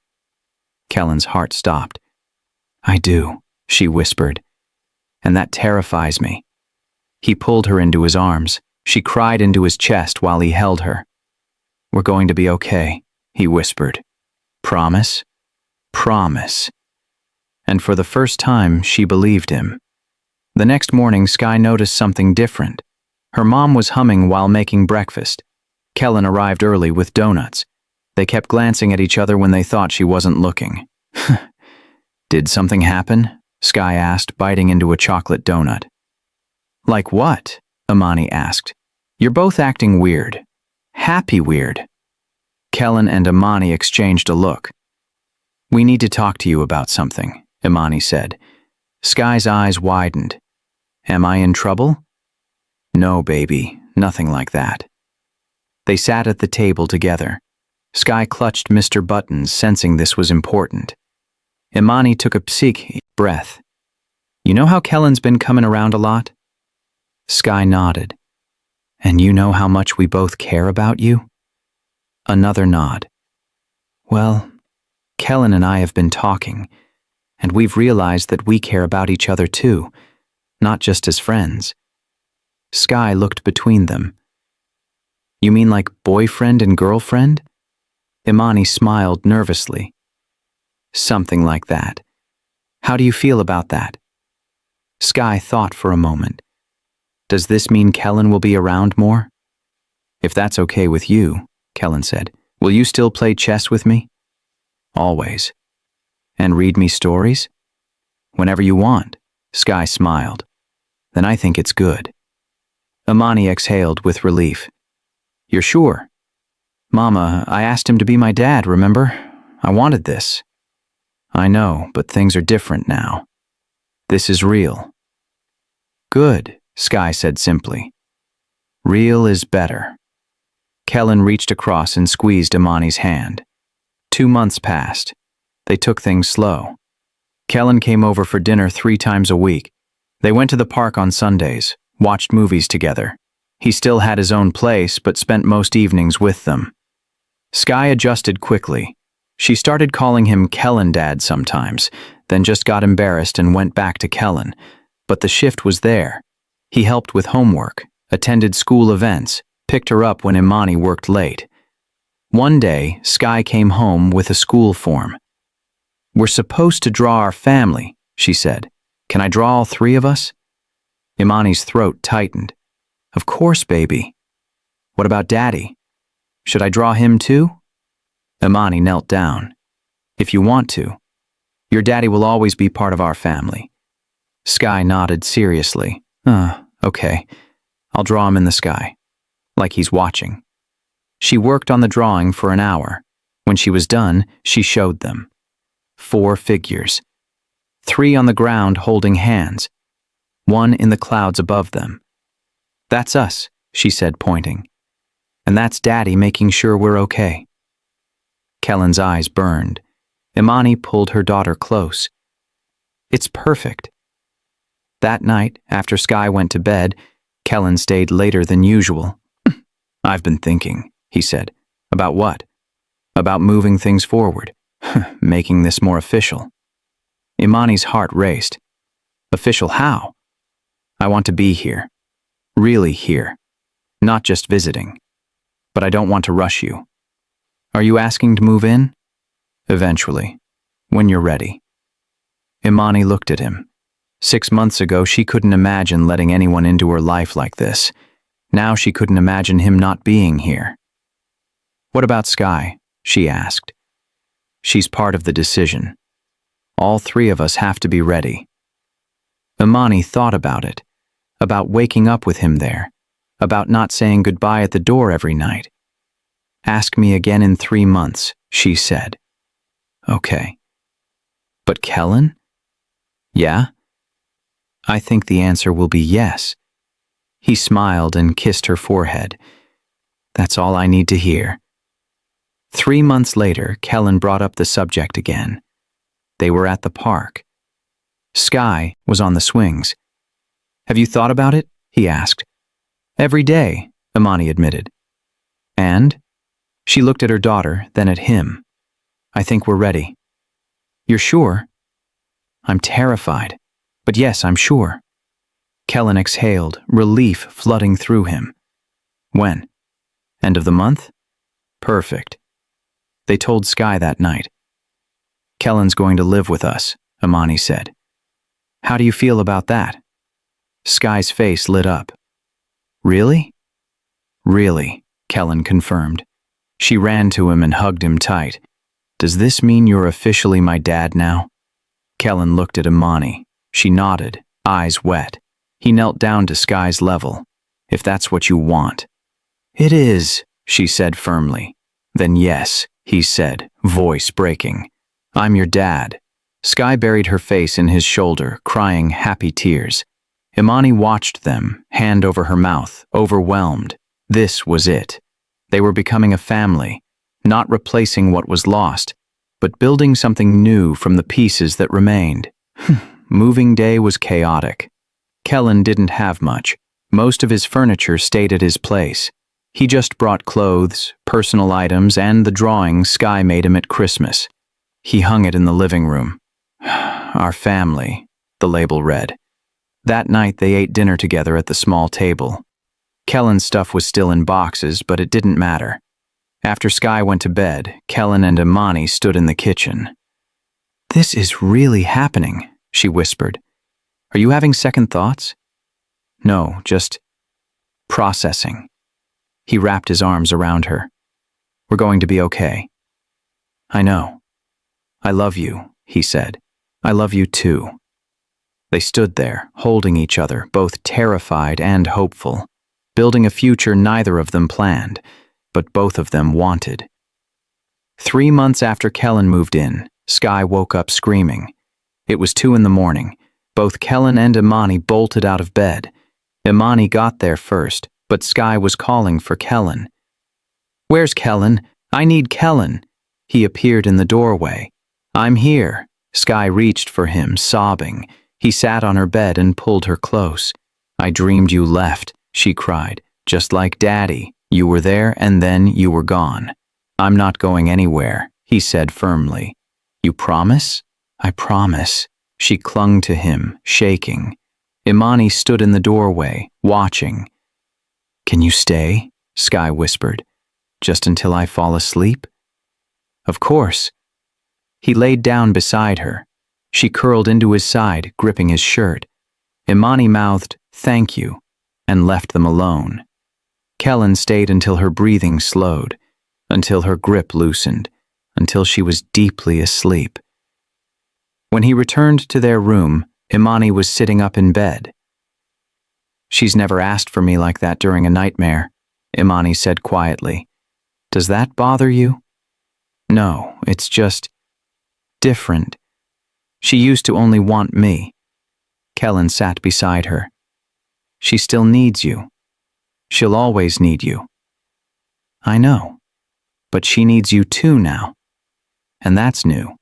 Kellen's heart stopped. I do, she whispered, and that terrifies me. He pulled her into his arms. She cried into his chest while he held her. We're going to be okay, he whispered. Promise? Promise. And for the first time, she believed him. The next morning, Skye noticed something different. Her mom was humming while making breakfast. Kellen arrived early with donuts. They kept glancing at each other when they thought she wasn't looking. Did something happen? Skye asked, biting into a chocolate donut. Like what? Imani asked. You're both acting weird. Happy weird. Kellen and Imani exchanged a look. We need to talk to you about something, Imani said. Skye's eyes widened. Am I in trouble? No, baby, nothing like that. They sat at the table together. Skye clutched Mr. Buttons, sensing this was important. Imani took a breath. You know how Kellen's been coming around a lot? Skye nodded. And you know how much we both care about you? Another nod. Well, Kellen and I have been talking, and we've realized that we care about each other too, not just as friends. Skye looked between them. You mean like boyfriend and girlfriend? Imani smiled nervously. Something like that. How do you feel about that? Skye thought for a moment. Does this mean Kellen will be around more? If that's okay with you, Kellen said, will you still play chess with me? Always. And read me stories? Whenever you want, Skye smiled. Then I think it's good. Imani exhaled with relief. You're sure? Mama, I asked him to be my dad, remember? I wanted this. I know, but things are different now. This is real. Good, Skye said simply. Real is better. Kellen reached across and squeezed Imani's hand. 2 months passed. They took things slow. Kellen came over for dinner 3 times a week. They went to the park on Sundays, watched movies together. He still had his own place, but spent most evenings with them. Skye adjusted quickly. She started calling him Kellen Dad sometimes, then just got embarrassed and went back to Kellen. But the shift was there. He helped with homework, attended school events, picked her up when Imani worked late. One day, Skye came home with a school form. We're supposed to draw our family, she said. Can I draw all 3 of us? Imani's throat tightened. Of course, baby. What about Daddy? Should I draw him too? Imani knelt down. If you want to. Your daddy will always be part of our family. Skye nodded seriously. Okay. I'll draw him in the sky. Like he's watching. She worked on the drawing for an hour. When she was done, she showed them. 4 figures. 3 on the ground holding hands. 1 in the clouds above them. That's us, she said, pointing. And that's Daddy making sure we're okay. Kellen's eyes burned. Imani pulled her daughter close. It's perfect. That night, after Skye went to bed, Kellen stayed later than usual. I've been thinking, he said. About what? About moving things forward. Making this more official. Imani's heart raced. Official how? I want to be here. Really here. Not just visiting. But I don't want to rush you. Are you asking to move in? Eventually. When you're ready. Imani looked at him. 6 months ago, she couldn't imagine letting anyone into her life like this. Now she couldn't imagine him not being here. What about Skye? She asked. She's part of the decision. All 3 of us have to be ready. Imani thought about it. About waking up with him there. About not saying goodbye at the door every night. Ask me again in 3 months, she said. Okay. But Kellen? Yeah? I think the answer will be yes. He smiled and kissed her forehead. That's all I need to hear. 3 months later, Kellen brought up the subject again. They were at the park. Skye was on the swings. Have you thought about it? He asked. Every day, Imani admitted. And? She looked at her daughter, then at him. I think we're ready. You're sure? I'm terrified. But yes, I'm sure. Kellen exhaled, relief flooding through him. When? End of the month? Perfect. They told Sky that night. Kellen's going to live with us, Imani said. How do you feel about that? Sky's face lit up. Really? Really, Kellen confirmed. She ran to him and hugged him tight. Does this mean you're officially my dad now? Kellen looked at Imani. She nodded, eyes wet. He knelt down to Sky's level. If that's what you want. It is, she said firmly. Then yes, he said, voice breaking. I'm your dad. Sky buried her face in his shoulder, crying happy tears. Imani watched them, hand over her mouth, overwhelmed. This was it. They were becoming a family, not replacing what was lost, but building something new from the pieces that remained. Moving day was chaotic. Kellen didn't have much. Most of his furniture stayed at his place. He just brought clothes, personal items, and the drawing Sky made him at Christmas. He hung it in the living room. Our family, the label read. That night they ate dinner together at the small table. Kellen's stuff was still in boxes, but it didn't matter. After Sky went to bed, Kellen and Imani stood in the kitchen. This is really happening, she whispered. Are you having second thoughts? No, just processing. He wrapped his arms around her. We're going to be okay. I know. I love you, he said. I love you too. They stood there, holding each other, both terrified and hopeful, building a future neither of them planned, but both of them wanted. 3 months after Kellen moved in, Sky woke up screaming. It was 2 a.m. Both Kellen and Imani bolted out of bed. Imani got there first, but Sky was calling for Kellen. Where's Kellen? I need Kellen. He appeared in the doorway. I'm here. Sky reached for him, sobbing. He sat on her bed and pulled her close. I dreamed you left, she cried. Just like Daddy. You were there and then you were gone. I'm not going anywhere, he said firmly. You promise? I promise. She clung to him, shaking. Imani stood in the doorway, watching. Can you stay? Sky whispered. Just until I fall asleep? Of course. He laid down beside her. She curled into his side, gripping his shirt. Imani mouthed, thank you, and left them alone. Kellen stayed until her breathing slowed, until her grip loosened, until she was deeply asleep. When he returned to their room, Imani was sitting up in bed. She's never asked for me like that during a nightmare, Imani said quietly. Does that bother you? No, it's just different. She used to only want me. Kellen sat beside her. She still needs you. She'll always need you. I know, but she needs you too now. And that's new.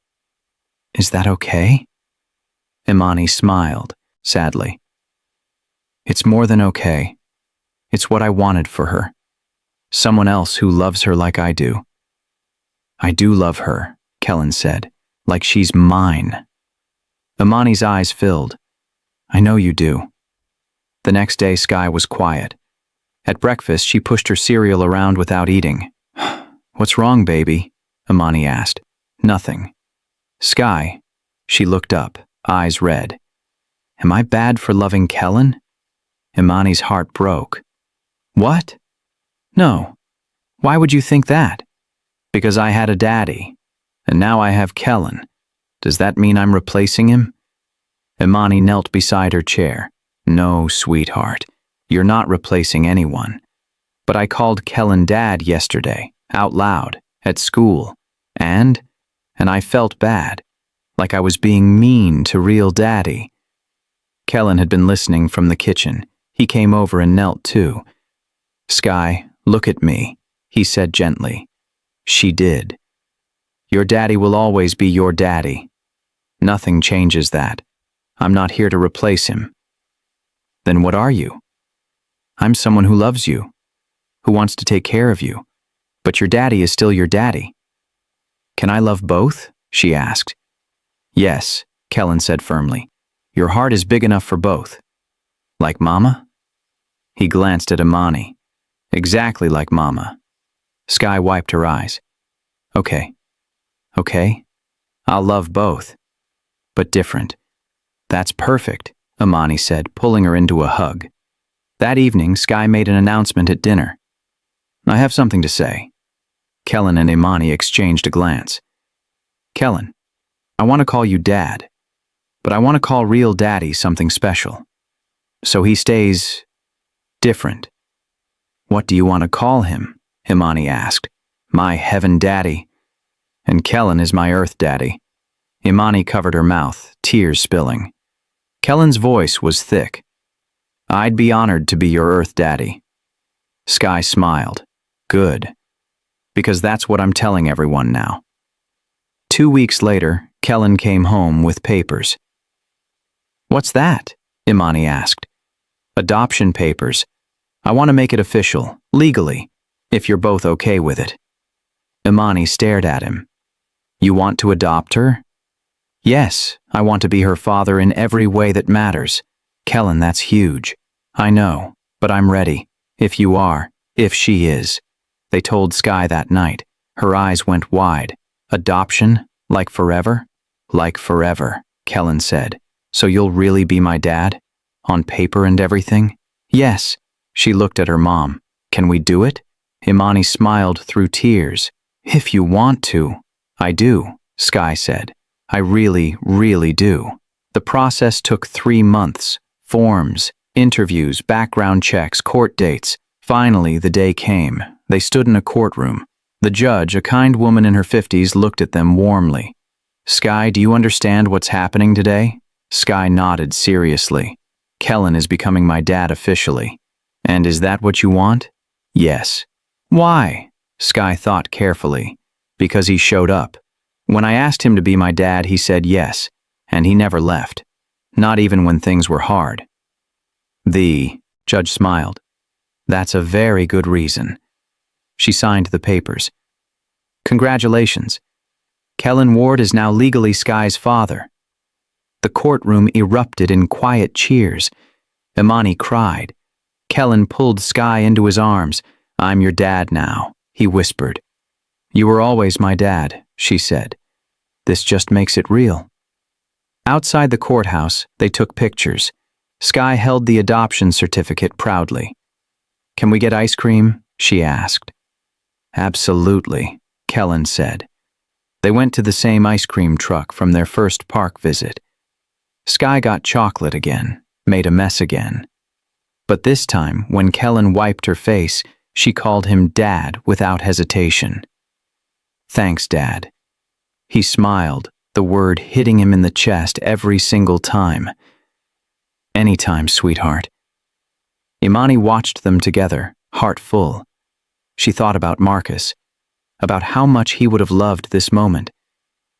Is that okay? Imani smiled, sadly. It's more than okay. It's what I wanted for her. Someone else who loves her like I do. I do love her, Kellen said, like she's mine. Imani's eyes filled. I know you do. The next day, Sky was quiet. At breakfast, she pushed her cereal around without eating. What's wrong, baby? Imani asked. Nothing. Sky, she looked up, eyes red. Am I bad for loving Kellen? Imani's heart broke. What? No. Why would you think that? Because I had a daddy, and now I have Kellen. Does that mean I'm replacing him? Imani knelt beside her chair. No, sweetheart, you're not replacing anyone. But I called Kellen Dad yesterday, out loud, at school, and I felt bad, like I was being mean to real Daddy. Kellen had been listening from the kitchen. He came over and knelt too. Sky, look at me, he said gently. She did. Your daddy will always be your daddy. Nothing changes that. I'm not here to replace him. Then what are you? I'm someone who loves you, who wants to take care of you, but your daddy is still your daddy. Can I love both? She asked. Yes, Kellen said firmly. Your heart is big enough for both. Like Mama? He glanced at Imani. Exactly like Mama. Sky wiped her eyes. Okay. Okay. I'll love both. But different. That's perfect, Imani said, pulling her into a hug. That evening, Sky made an announcement at dinner. I have something to say. Kellen and Imani exchanged a glance. Kellen, I want to call you Dad, but I want to call real Daddy something special. So he stays different. What do you want to call him? Imani asked. My heaven daddy. And Kellen is my earth daddy. Imani covered her mouth, tears spilling. Kellen's voice was thick. I'd be honored to be your earth daddy. Sky smiled. Good. Because that's what I'm telling everyone now. 2 weeks later, Kellen came home with papers. What's that? Imani asked. Adoption papers. I want to make it official, legally, if you're both okay with it. Imani stared at him. You want to adopt her? Yes, I want to be her father in every way that matters. Kellen, that's huge. I know, but I'm ready. If you are, if she is. They told Sky that night. Her eyes went wide. Adoption? Like forever? Like forever, Kellen said. So you'll really be my dad? On paper and everything? Yes. She looked at her mom. Can we do it? Imani smiled through tears. If you want to. I do, Sky said. I really, really do. The process took 3 months. Forms, interviews, background checks, court dates. Finally, the day came. They stood in a courtroom. The judge, a kind woman in her 50s, looked at them warmly. Sky, do you understand what's happening today? Sky nodded seriously. Kellen is becoming my dad officially. And is that what you want? Yes. Why? Sky thought carefully. Because he showed up. When I asked him to be my dad, he said yes, and he never left. Not even when things were hard. The judge smiled. That's a very good reason. She signed the papers. Congratulations. Kellen Ward is now legally Sky's father. The courtroom erupted in quiet cheers. Imani cried. Kellen pulled Sky into his arms. I'm your dad now, he whispered. You were always my dad, she said. This just makes it real. Outside the courthouse, they took pictures. Sky held the adoption certificate proudly. Can we get ice cream? She asked. Absolutely, Kellen said. They went to the same ice cream truck from their first park visit. Sky got chocolate again, made a mess again. But this time, when Kellen wiped her face, she called him Dad without hesitation. Thanks, Dad. He smiled, the word hitting him in the chest every single time. Anytime, sweetheart. Imani watched them together, heart full. She thought about Marcus, about how much he would have loved this moment,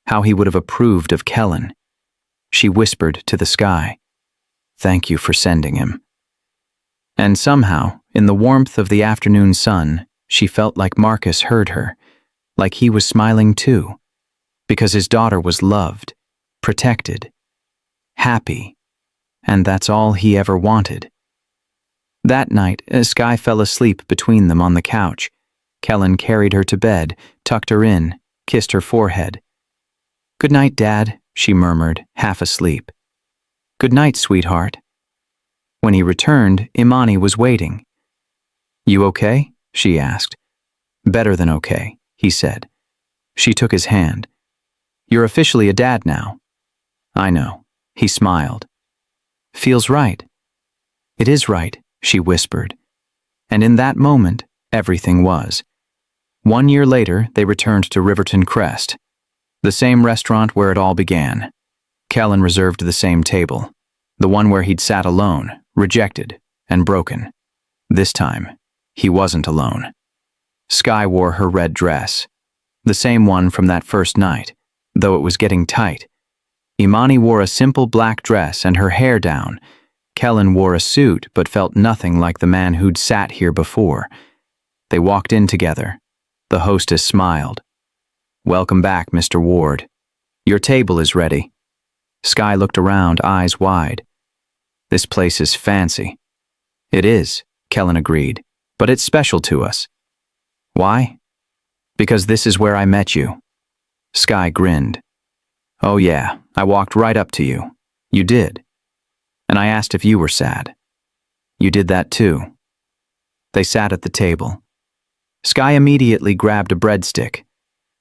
how he would have approved of Kellen. She whispered to the sky, "Thank you for sending him." And somehow, in the warmth of the afternoon sun, she felt like Marcus heard her, like he was smiling too, because his daughter was loved, protected, happy, and that's all he ever wanted. That night, Sky fell asleep between them on the couch. Kellen carried her to bed, tucked her in, kissed her forehead. "Good night, Dad," she murmured, half asleep. "Good night, sweetheart." When he returned, Imani was waiting. "You okay?" she asked. "Better than okay," he said. She took his hand. "You're officially a dad now." "I know." He smiled. "Feels right." "It is right," she whispered. And in that moment, everything was. 1 year later, they returned to Riverton Crest, the same restaurant where it all began. Kellen reserved the same table, the one where he'd sat alone, rejected and broken. This time, he wasn't alone. Sky wore her red dress, the same one from that first night, though it was getting tight. Imani wore a simple black dress and her hair down. Kellen wore a suit but felt nothing like the man who'd sat here before. They walked in together. The hostess smiled. "Welcome back, Mr. Ward. Your table is ready." Sky looked around, eyes wide. This place is fancy. It is, Kellen agreed, but it's special to us. Why? Because this is where I met you. Sky grinned. Oh yeah, I walked right up to you. You did. And I asked if you were sad. You did that too. They sat at the table. Sky immediately grabbed a breadstick.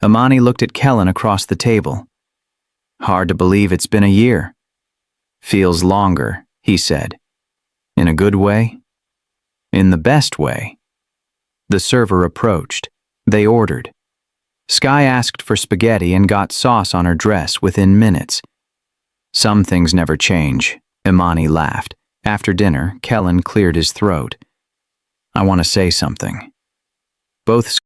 Imani looked at Kellen across the table. Hard to believe it's been a year. Feels longer, he said. In a good way? In the best way. The server approached. They ordered. Sky asked for spaghetti and got sauce on her dress within minutes. Some things never change, Imani laughed. After dinner, Kellen cleared his throat. I want to say something. Both